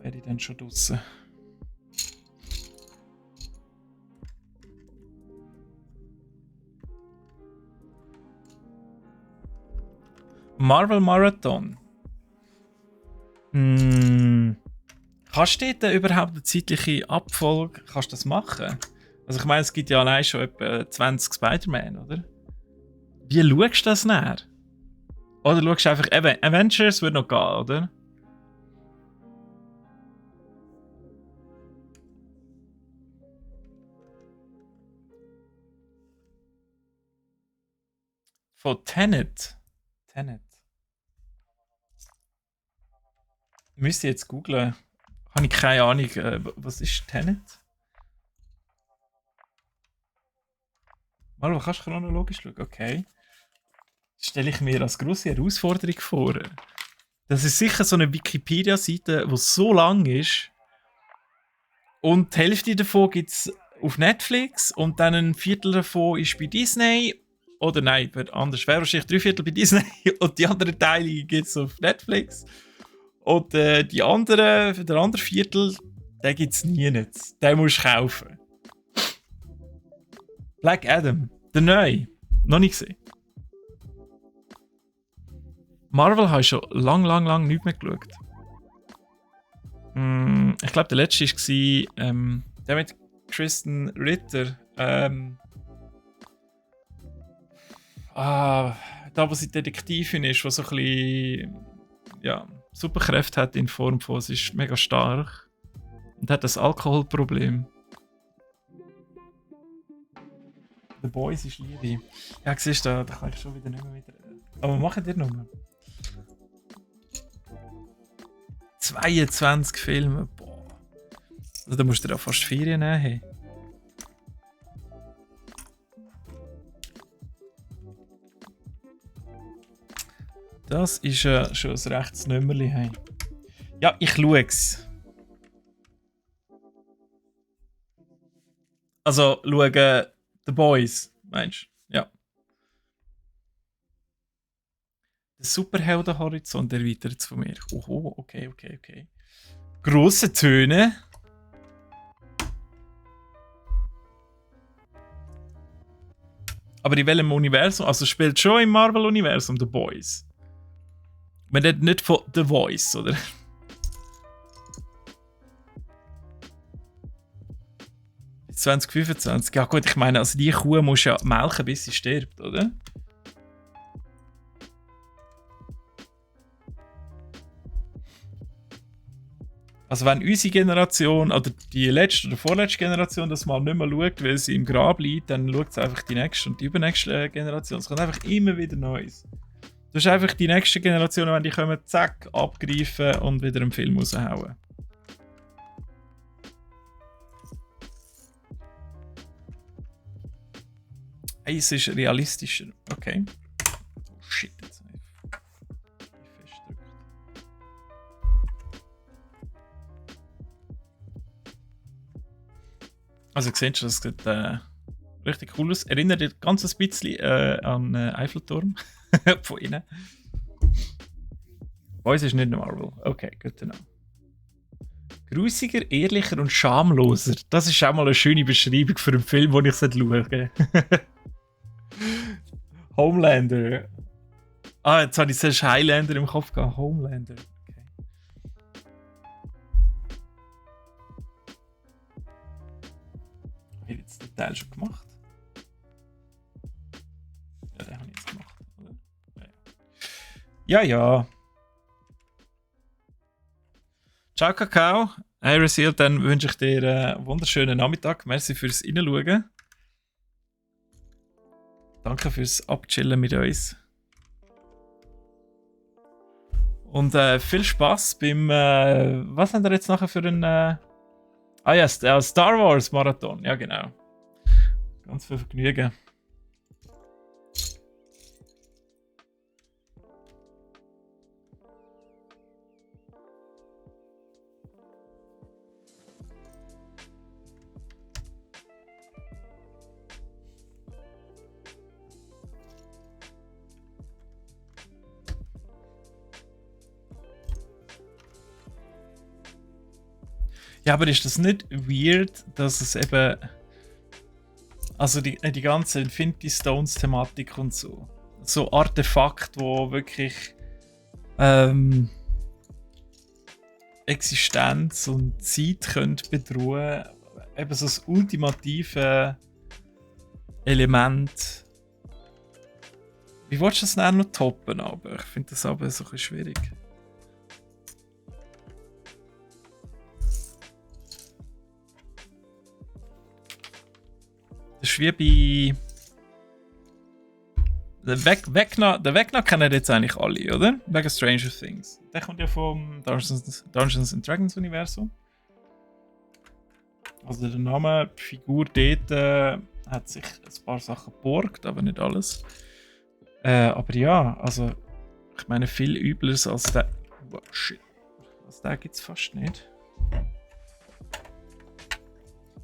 wäre ich dann schon draussen. Marvel Marathon. Kannst du dort überhaupt eine zeitliche Abfolge kannst du das machen? Also ich meine, es gibt ja allein schon etwa 20 Spider-Man, oder? Wie schaust du das näher? Oder schaust du einfach, Avengers würde noch gehen, oder? Von Tenet. Müsste ich jetzt googlen. Habe ich keine Ahnung, was ist Tenet? Mal, kannst du chronologisch schauen? Okay. Das stelle ich mir als grosse Herausforderung vor. Das ist sicher so eine Wikipedia-Seite, die so lang ist. Und die Hälfte davon gibt es auf Netflix und dann ein Viertel davon ist bei Disney. Oder nein, anders wäre wahrscheinlich 3/4 bei Disney und die anderen Teile gibt es auf Netflix. Und der andere Viertel, den gibt es nie nicht. Den musst du kaufen. Black Adam, der neue. Noch nicht gesehen. Marvel habe ich schon lang nicht mehr geschaut. Ich glaube, der letzte war der mit Kristen Ritter. Da, wo sie Detektivin ist, die so ein bisschen Superkräfte hat in Form von, sie ist mega stark und hat das Alkoholproblem. The Boys ist Liebe. Ja, siehst du, da kann ich schon wieder nicht mehr mitreden. Aber machen die Nummer. 22 Filme, boah. Also, da musst du ja fast Ferien nehmen. Hey. Das ist schon ein rechtes Nummerli. Hey. Ja, ich schaue es. Also, schauen The Boys, meinst du? Ja. Der Superheldenhorizont erweitert es von mir. Oho, okay. Grosse Töne. Aber in welchem Universum? Also spielt schon im Marvel-Universum The Boys. Man redet nicht von The Voice, oder? Bis 2025. Ja gut, ich meine, also die Kuh muss ja melken, bis sie stirbt, oder? Also wenn unsere Generation, oder die letzte oder vorletzte Generation das mal nicht mehr schaut, weil sie im Grab liegt, dann schaut es einfach die nächste und die übernächste Generation. Es kommt einfach immer wieder Neues. Das ist einfach die nächste Generation, wenn die kommen, zack, abgreifen und wieder einen Film raushauen. Hey, es ist realistischer. Okay. Oh shit, jetzt habe ich festgedrückt. Also ihr seht schon, das sieht richtig cool aus. Erinnert ihr ganz ein bisschen an Eiffelturm von innen. Boys ist nicht Marvel. Okay, gut to know. Grusiger, ehrlicher und schamloser. Das ist auch mal eine schöne Beschreibung für einen Film, den ich schaue. Homelander. Jetzt habe ich zuerst Highlander im Kopf gehabt. Homelander. Okay. den Teil schon gemacht? Ja, den habe ich jetzt gemacht, oder? Ja, ja. Ciao, Kakao. Hey, Resil, dann wünsche ich dir einen wunderschönen Nachmittag. Merci fürs Reinschauen. Danke fürs Abchillen mit uns. Und viel Spaß beim. Was haben wir jetzt nachher für einen. Ja, Star Wars Marathon. Ja, genau. Ganz viel Vergnügen. Ja, aber ist das nicht weird, dass es eben. Also die ganze Infinity Stones-Thematik und so. So Artefakt, wo wirklich Existenz und Zeit können bedrohen. Eben so das ultimative Element. Wie willst du das dann noch toppen? Aber ich finde das aber so ein bisschen schwierig. Das ist wie bei. Der Vecna kennen jetzt eigentlich alle, oder? Wegen Stranger Things. Der kommt ja vom Dungeons and Dragons Universum. Also der Name, die Figur dort hat sich ein paar Sachen geborgt, aber nicht alles. Aber ja, also ich meine viel übleres als der. Oh, shit. Als der gibt es fast nicht.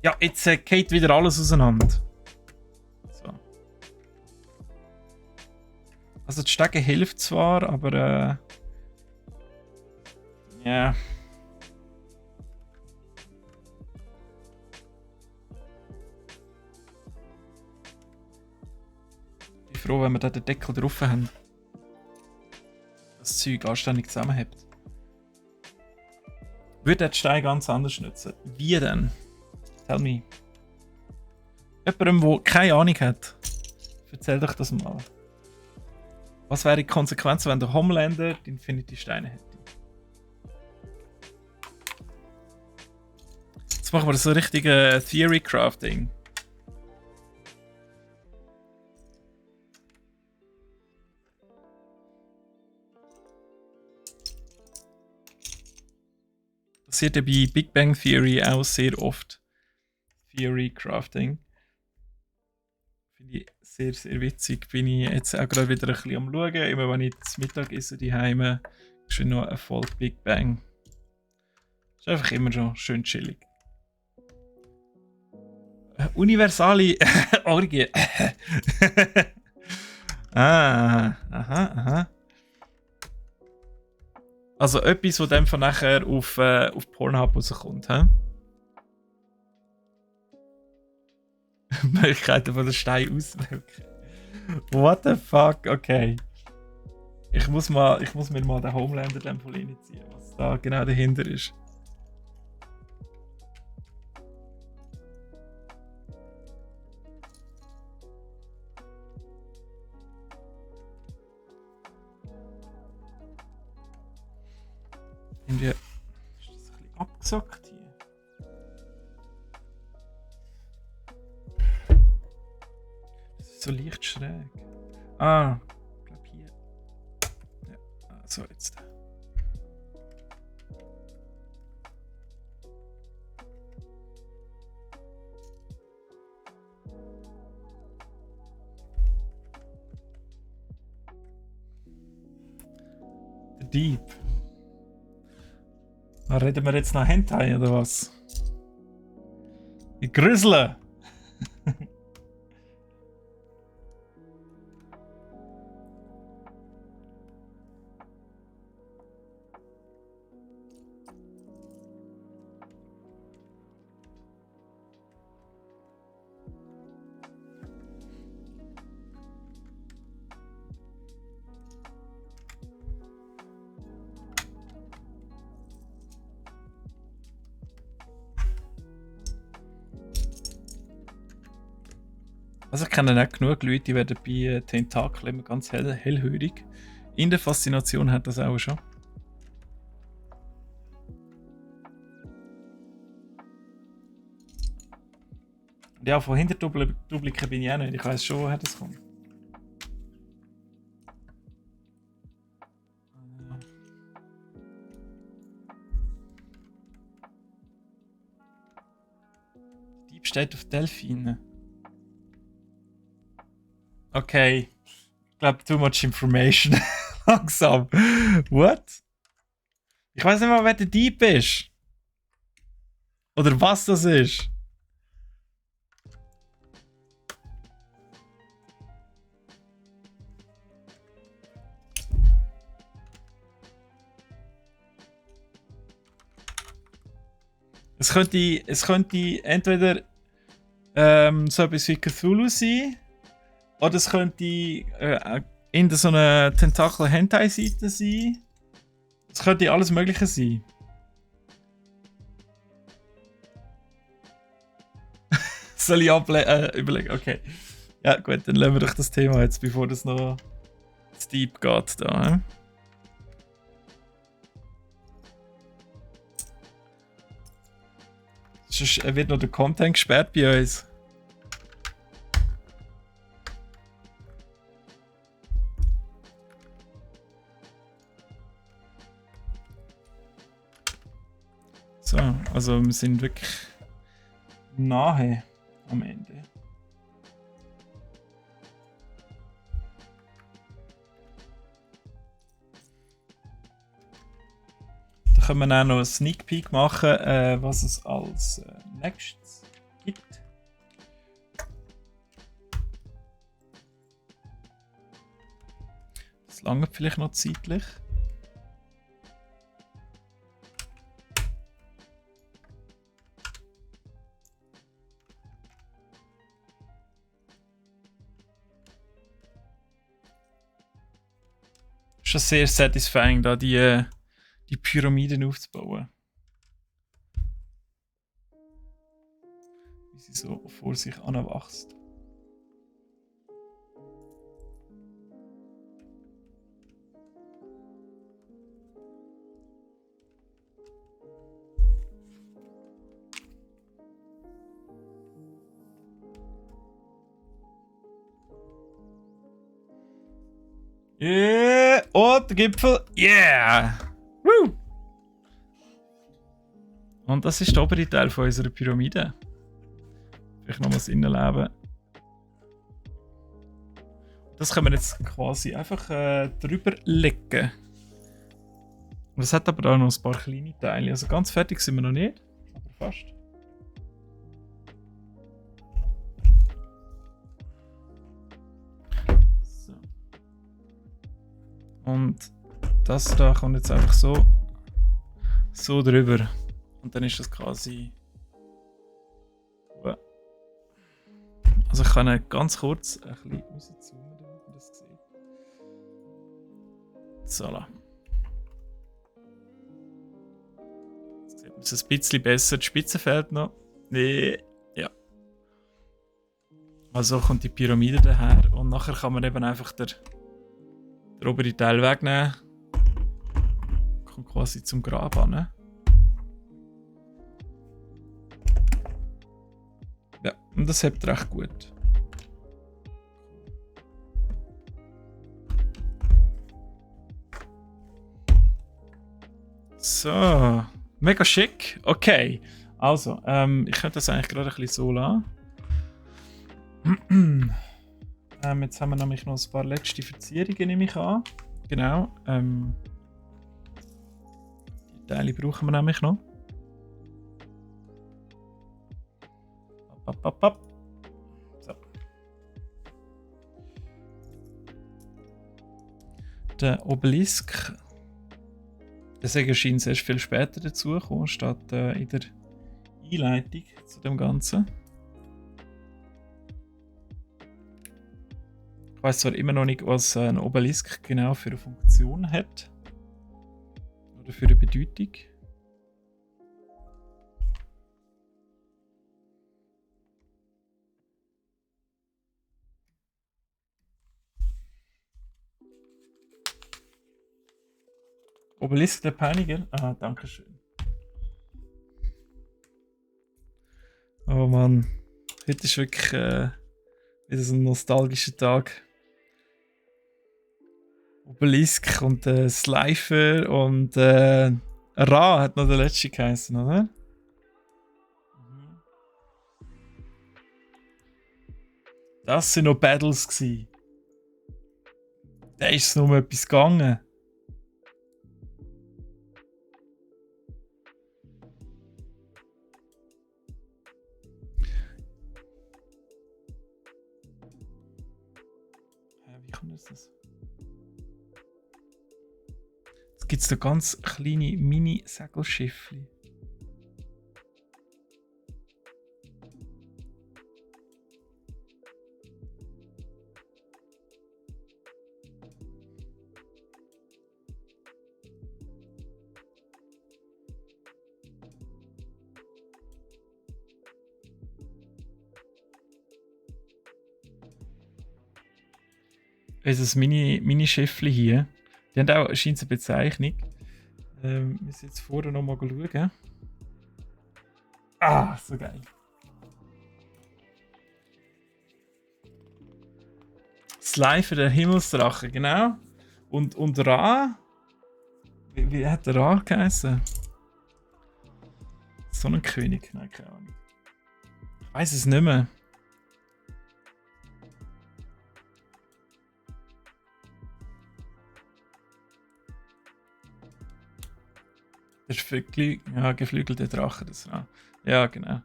Ja, jetzt geht wieder alles auseinander. So. Also die Stege hilft zwar, aber ja. Yeah. Ich bin froh, wenn wir da den Deckel drauf haben. Das Zeug anständig zusammenhält. Würde der Stein ganz anders nutzen? Wie denn? Tell me. Jemandem, der keine Ahnung hat, erzähl doch das mal. Was wäre die Konsequenz, wenn der Homelander die Infinity-Steine hätte? Jetzt machen wir so richtige Theory-Crafting. Passiert ja bei Big Bang Theory auch sehr oft. Theory-Crafting. Finde ich sehr, sehr witzig. Bin ich jetzt auch gerade wieder ein bisschen am Schauen. Immer wenn ich das Mittag esse, die Heime, ist schon noch ein voll Big Bang. Ist einfach immer schon schön chillig. Universale Orgie. Aha. Also etwas, was dann von nachher auf Pornhub rauskommt, hä? Möglichkeiten von der Stein auswirken. What the fuck? Okay. Ich muss mir mal den Homelander dann voll reinziehen, was da genau dahinter ist. Irgendwie ist das ein bisschen abgesackt hier. Das ist so leicht schräg. Ah, ich glaube hier. Ja, so jetzt. Der Dieb. Reden wir jetzt noch Hentai oder was? Die Grüsle! Also ich kenne nicht genug Leute, die werden bei Tentakeln immer ganz hellhörig. In der Faszination hat das auch schon. Und ja, von hinter Dubliken bin ich auch nicht. Ich weiß schon, woher das kommt. Dieb steht auf Delfinen. Okay. Ich glaube, too much information. Langsam. What? Ich weiß nicht mal, wer der Dieb ist. Oder was das ist. Es könnte entweder so etwas wie Cthulhu sein, oder es könnte in so einer Tentakel-Hentai-Seite sein. Es könnte alles Mögliche sein. Soll ich überlegen? Okay. Ja, gut, dann lassen wir doch das Thema jetzt, bevor das noch zu deep geht. Da, Sonst wird noch der Content gesperrt bei uns. So, also wir sind wirklich nahe am Ende. Da können wir auch noch einen Sneak Peek machen, was es als nächstes gibt. Das lange vielleicht noch zeitlich. Schon sehr satisfying, da die Pyramiden aufzubauen. Wie sie so vor sich anwächst. Yeah! Und der Gipfel. Yeah! Woo! Und das ist der obere Teil von unserer Pyramide. Vielleicht noch was innenleben. Das können wir jetzt quasi einfach drüber legen. Und es hat aber auch noch ein paar kleine Teile. Also ganz fertig sind wir noch nicht, aber fast. So. Und das da kommt jetzt einfach so drüber. Und dann ist das quasi. Also ich kann ganz kurz ein bisschen rauszoomen, damit man das sieht. So. Jetzt sieht man es ein bisschen besser. Die Spitze fehlt noch. Nee. Ja. Also kommt die Pyramide daher. Und nachher kann man eben einfach den oberen Teil wegnehmen. Kommt quasi zum Grab an. Ja, und das hebt recht gut. So, mega schick. Okay, also, ich könnte das eigentlich gerade ein bisschen so lassen. Jetzt haben wir nämlich noch ein paar letzte Verzierungen, nehme ich an. Genau. Die Teile brauchen wir nämlich noch. So. Der Obelisk, der Segen scheint erst viel später dazu gekommen, statt in der Einleitung zu dem Ganzen. Ich weiß zwar immer noch nicht, was ein Obelisk genau für eine Funktion hat oder für eine Bedeutung. Obelisk der Peiniger? Ah, danke schön. Oh Mann. Heute ist wirklich wieder so ein nostalgischer Tag. Obelisk und Slifer und Ra hat noch der letzte geheißen, oder? Das sind noch Battles gsi. Da ist es nur um etwas gegangen. Wie kommt das? Jetzt gibt es da ganz kleine Mini-Segelschiffchen. Unser Mini-Schiffchen hier. Die haben auch scheint eine Bezeichnung. Wir müssen jetzt vorher noch mal schauen. Ah, so geil. Slifer, der Himmelsdrache, genau. Und Ra. Wie hat der Ra geheißen? Sonnenkönig? Nein, keine Ahnung. Ich weiß es nicht mehr. Das ist ja, geflügelte Drache, das Ra. Ja, genau.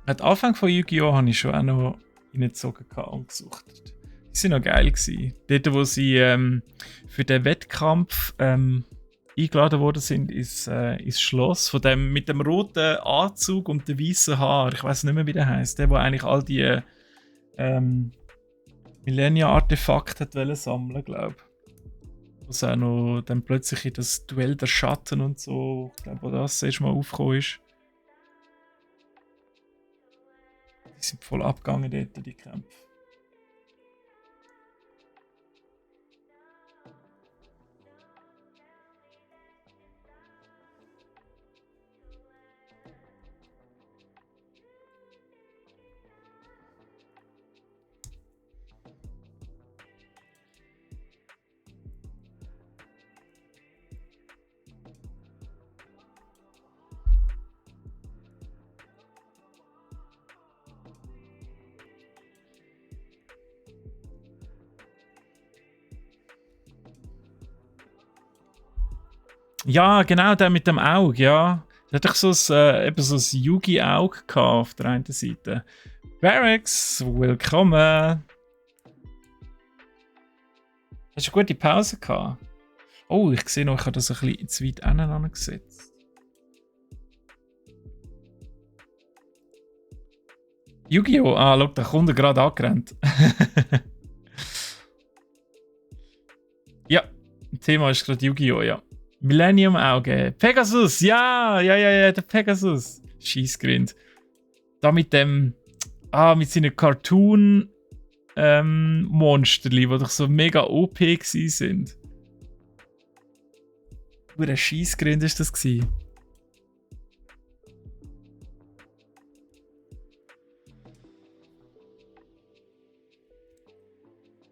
Am Anfang von Yu-Gi-Oh! Habe ich schon auch noch reingezogen und gesucht. Die waren noch geil gewesen. Dort, wo sie für den Wettkampf eingeladen worden sind, ins Schloss von dem mit dem roten Anzug und dem weißen Haar. Ich weiß nicht mehr, wie der heißt. Der, wo eigentlich all die Millennia-Artefakte hat sammeln, glaube ich. Was auch noch dann plötzlich in das Duell der Schatten und so, ich glaube, wo das erst mal aufgekommen ist. Die sind voll abgegangen dort, die Kämpfe. Ja, genau, der mit dem Auge, ja. Der hat doch so ein Yugi-Auge auf der einen Seite. Barracks, willkommen. Hast du eine gute Pause gehabt? Oh, ich sehe noch, ich habe das ein bisschen zu weit aneinander gesetzt. Yu-Gi-Oh! Ah, schau, da kommt er gerade angerannt. Ja, Thema ist gerade Yu-Gi-Oh! Ja. Millennium Auge. Pegasus, ja, der Pegasus. Scheissgrind. Da mit dem, mit seinen Cartoon Monsterli, die doch so mega OP gsi sind. Der Scheissgrind ist das gsi.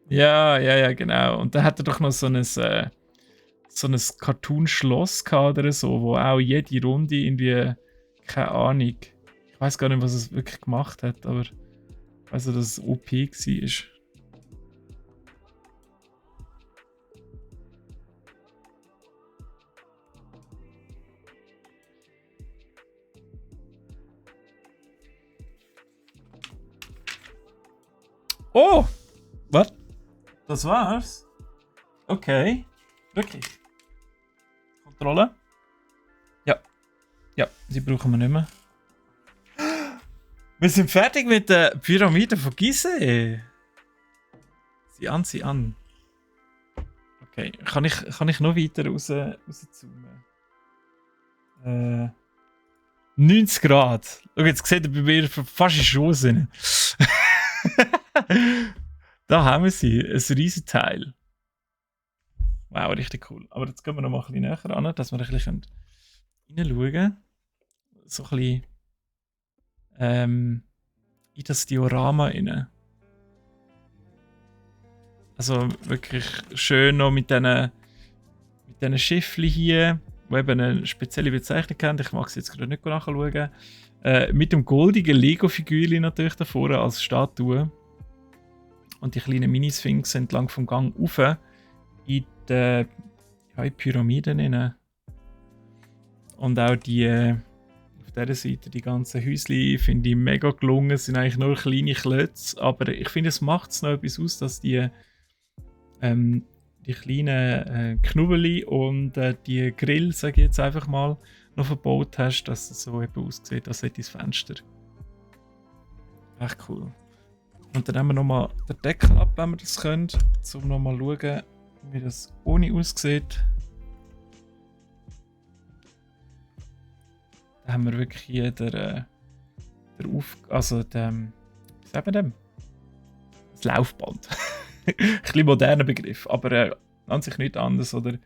Ja, genau. Und da hat er doch noch so ein Cartoon-Schloss oder so, wo auch jede Runde irgendwie, keine Ahnung, ich weiß gar nicht, was es wirklich gemacht hat, aber ich weiß auch, dass es OP war. Oh! Was? Das war's? Okay. Wirklich? Kontrolle? Ja, die brauchen wir nicht mehr. Wir sind fertig mit der Pyramide von Gizeh. Sieh an. Okay, kann ich noch weiter rauszoomen? 90 Grad. Schau, jetzt sieht er bei mir fast in Schuhe. Da haben wir sie, ein riesiges Teil. Wow, richtig cool. Aber jetzt gehen wir noch mal ein bisschen näher ran, dass wir ein bisschen reinschauen können. So ein bisschen in das Diorama rein. Also wirklich schön noch mit diesen Schiffchen hier, die eben eine spezielle Bezeichnung haben. Ich mag sie jetzt gerade nicht nachschauen. Mit dem goldigen Lego-Figürchen natürlich davor als Statue. Und die kleinen Mini-Sphinx entlang vom Gang rauf in die Pyramiden rein. Und auch die auf dieser Seite, die ganzen Häuschen, finde ich mega gelungen. Es sind eigentlich nur kleine Klötze, aber ich finde, es macht es noch etwas aus, dass die kleinen Knubbeli und die Grill, sage ich jetzt einfach mal, noch verbaut hast, dass es so eben aussieht, als hätte ich das Fenster. Echt cool. Und dann nehmen wir nochmal den Deckel ab, wenn wir das können, um nochmal zu schauen, wie das ohne aussieht. Da haben wir wirklich hier wie sagen wir dem? Das Laufband. Ein bisschen moderner Begriff, aber an sich nichts anderes, oder?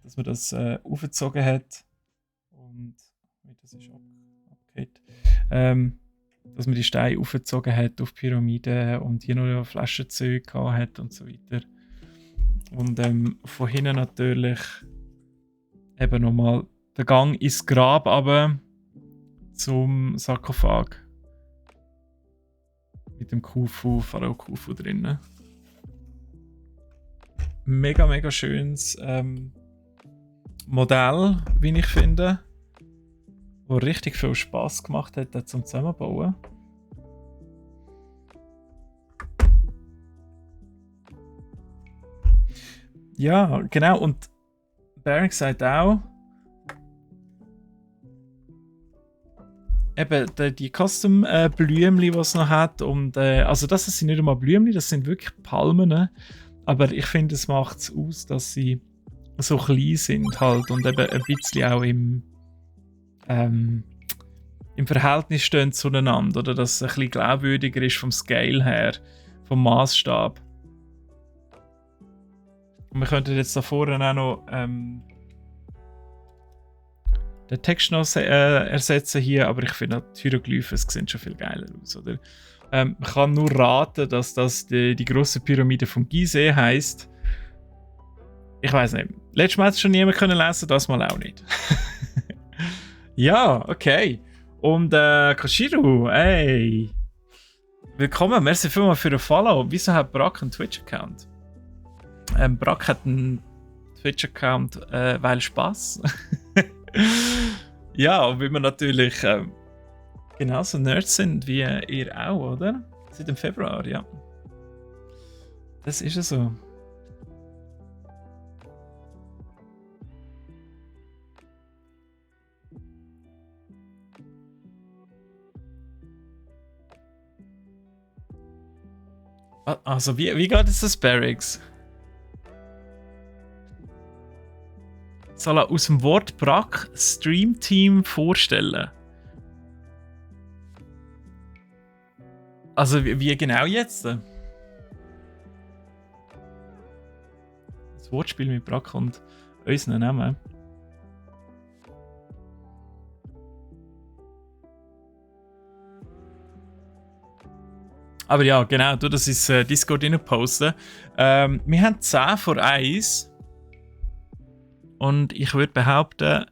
Dass man das aufgezogen hat und das ist abgekehrt. Dass man die Steine aufgezogen hat auf Pyramiden und hier noch Flaschenzeug hat und so weiter. Und von hinten natürlich eben nochmal der Gang ins Grab runter zum Sarkophag. Mit dem Khufu, Pharao Khufu drinnen. Mega, mega schönes Modell, wie ich finde. Wo richtig viel Spass gemacht hat zum Zusammenbauen. Ja, genau. Und Barrick sagt auch, eben die Custom-Blümchen, die es noch hat. Und, also das sind nicht einmal Blümchen, das sind wirklich Palmen. Aber ich finde, es macht es aus, dass sie so klein sind halt und eben ein bisschen auch im Verhältnis stehen zueinander. Oder dass es ein bisschen glaubwürdiger ist vom Scale her, vom Maßstab. Und wir könnten jetzt da vorne auch noch den Text noch ersetzen hier, aber ich finde die Hieroglyphen sehen schon viel geiler aus, oder? Man kann nur raten, dass das die grosse Pyramide von Gizeh heisst. Ich weiß nicht. Letztes Mal hat es schon niemand können lesen, das mal auch nicht. Ja, okay. Und Kashiru, ey. Willkommen, merci vielmals für den Follow. Wieso hat Brack einen Twitch-Account? Brack hat einen Twitch-Account, weil Spaß. Ja, und weil wir natürlich genauso Nerds sind wie ihr auch, oder? Seit dem Februar, ja. Das ist ja so. Also, wie geht es das Barracks? Soll er aus dem Wort Brack Stream Team vorstellen? Also, wie genau jetzt? Das Wortspiel mit Brack und unseren Namen. Aber ja, genau, du das ins Discord posten. Wir haben 10 vor 1. Und ich würde behaupten,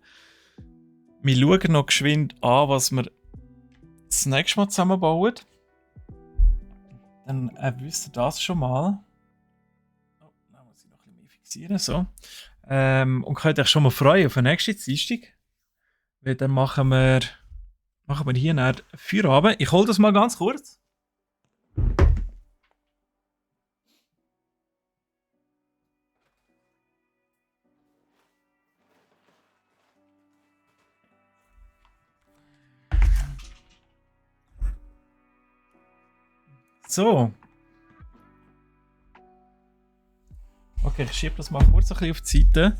wir schauen noch geschwind an, was wir das nächste Mal zusammenbauen. Dann wisst ihr das schon mal. Oh, dann muss ich noch ein bisschen mehr fixieren. So. Und könnt euch schon mal freuen auf den nächsten Dienstag. Weil dann machen wir hier nach Feierabend. Ich hole das mal ganz kurz. So. Okay, ich schiebe das mal kurz ein bisschen auf die Seite.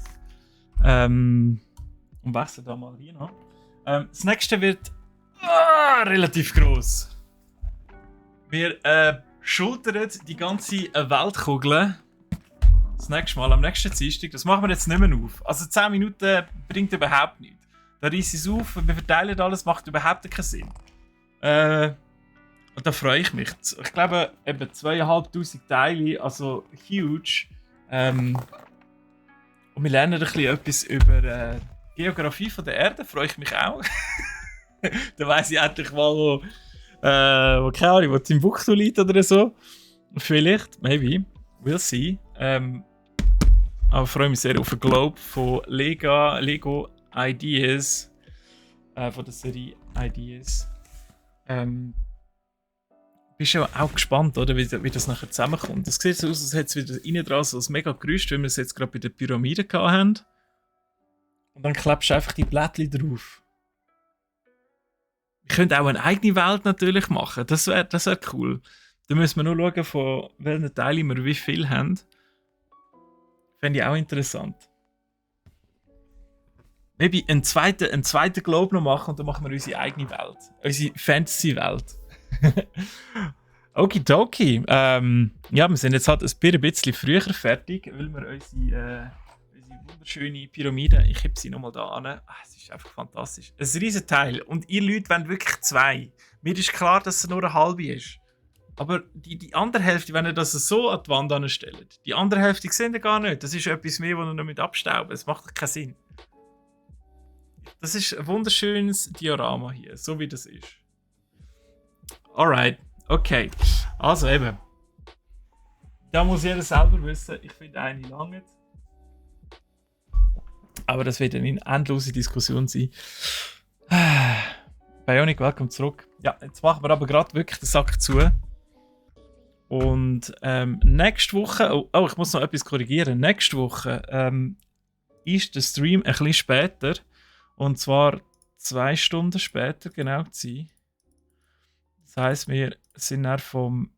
Und wechsle da mal hier noch. Das nächste wird relativ groß. Wir schultert die ganze Weltkugel. Das nächste Mal, am nächsten Dienstag. Das machen wir jetzt nicht mehr auf. Also 10 Minuten bringt überhaupt nichts. Da reiße ich es auf, wir verteilen alles, macht überhaupt keinen Sinn. Und da freue ich mich. Ich glaube, eben 2500 Teile, also huge. Und wir lernen ein bisschen etwas über die Geografie von der Erde, freue ich mich auch. Da weiss ich endlich mal, wo keine Ahnung, wo Timbuktu liegt oder so. Vielleicht, maybe, we'll see. Aber ich freue mich sehr auf den Globe von Lego Ideas, von der Serie Ideas. Bist ja auch gespannt, oder, wie das nachher zusammenkommt. Das sieht so aus, als hätte es wieder innen dran so ein mega Gerüst, wie wir es jetzt gerade bei den Pyramiden hatten. Und dann klebst du einfach die Blättchen drauf. Wir können auch eine eigene Welt natürlich machen. Das wär cool. Da müssen wir nur schauen, von welchen Teilen wir wie viel haben. Fände ich auch interessant. Maybe einen zweiten Globe noch machen und dann machen wir unsere eigene Welt. Unsere Fantasy-Welt. Okidoki. Ja, wir sind jetzt halt ein bisschen früher fertig, weil wir unsere wunderschöne Pyramide, ich heb sie nochmal da an. Es ist einfach fantastisch. Ein riesen Teil. Und ihr Leute wollt wirklich 2. Mir ist klar, dass es nur eine halbe ist. Aber die andere Hälfte, wenn ihr das so an die Wand anstellt, die andere Hälfte seht ihr gar nicht. Das ist etwas mehr, was ihr noch mit abstauben. Es macht keinen Sinn. Das ist ein wunderschönes Diorama hier, so wie das ist. Alright, okay. Also eben. Da muss jeder selber wissen. Ich finde eine lange. Aber das wird eine endlose Diskussion sein. Bionic, welcome zurück. Ja, jetzt machen wir aber gerade wirklich den Sack zu. Und nächste Woche, oh, ich muss noch etwas korrigieren. Nächste Woche ist der Stream ein bisschen später. Und zwar 2 Stunden später genau gewesen. Das heisst, wir sind dann vom.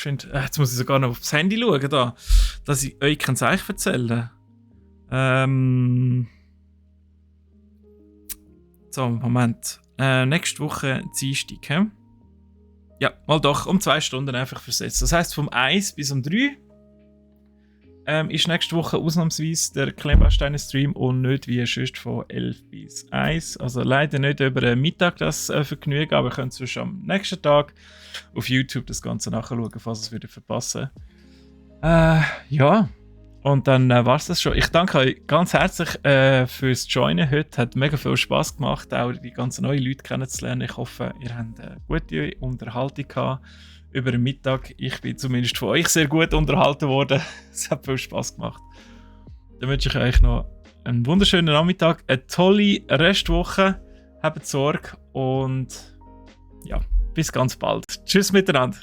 Jetzt muss ich sogar noch aufs Handy schauen, da, dass ich euch kein Zeichen erzähle. So, Moment. Nächste Woche Dienstag, hä? Ja, mal doch, um 2 Stunden einfach versetzt. Das heisst, vom 1 bis um 3 ist nächste Woche ausnahmsweise der Klemmbausteine-Stream und nicht wie sonst von 11 bis 1. Also leider nicht über den Mittag das Vergnügen, aber ihr könnt sonst am nächsten Tag auf YouTube das Ganze nachschauen, falls ihr es wieder verpassen. Ja, und dann war es das schon. Ich danke euch ganz herzlich fürs Joinen heute. Hat mega viel Spass gemacht, auch die ganzen neuen Leute kennenzulernen. Ich hoffe, ihr habt eine gute Unterhaltung gehabt über den Mittag. Ich bin zumindest von euch sehr gut unterhalten worden. Es hat viel Spass gemacht. Dann wünsche ich euch noch einen wunderschönen Nachmittag, eine tolle Restwoche. Habt Sorge und ja, bis ganz bald. Tschüss miteinander.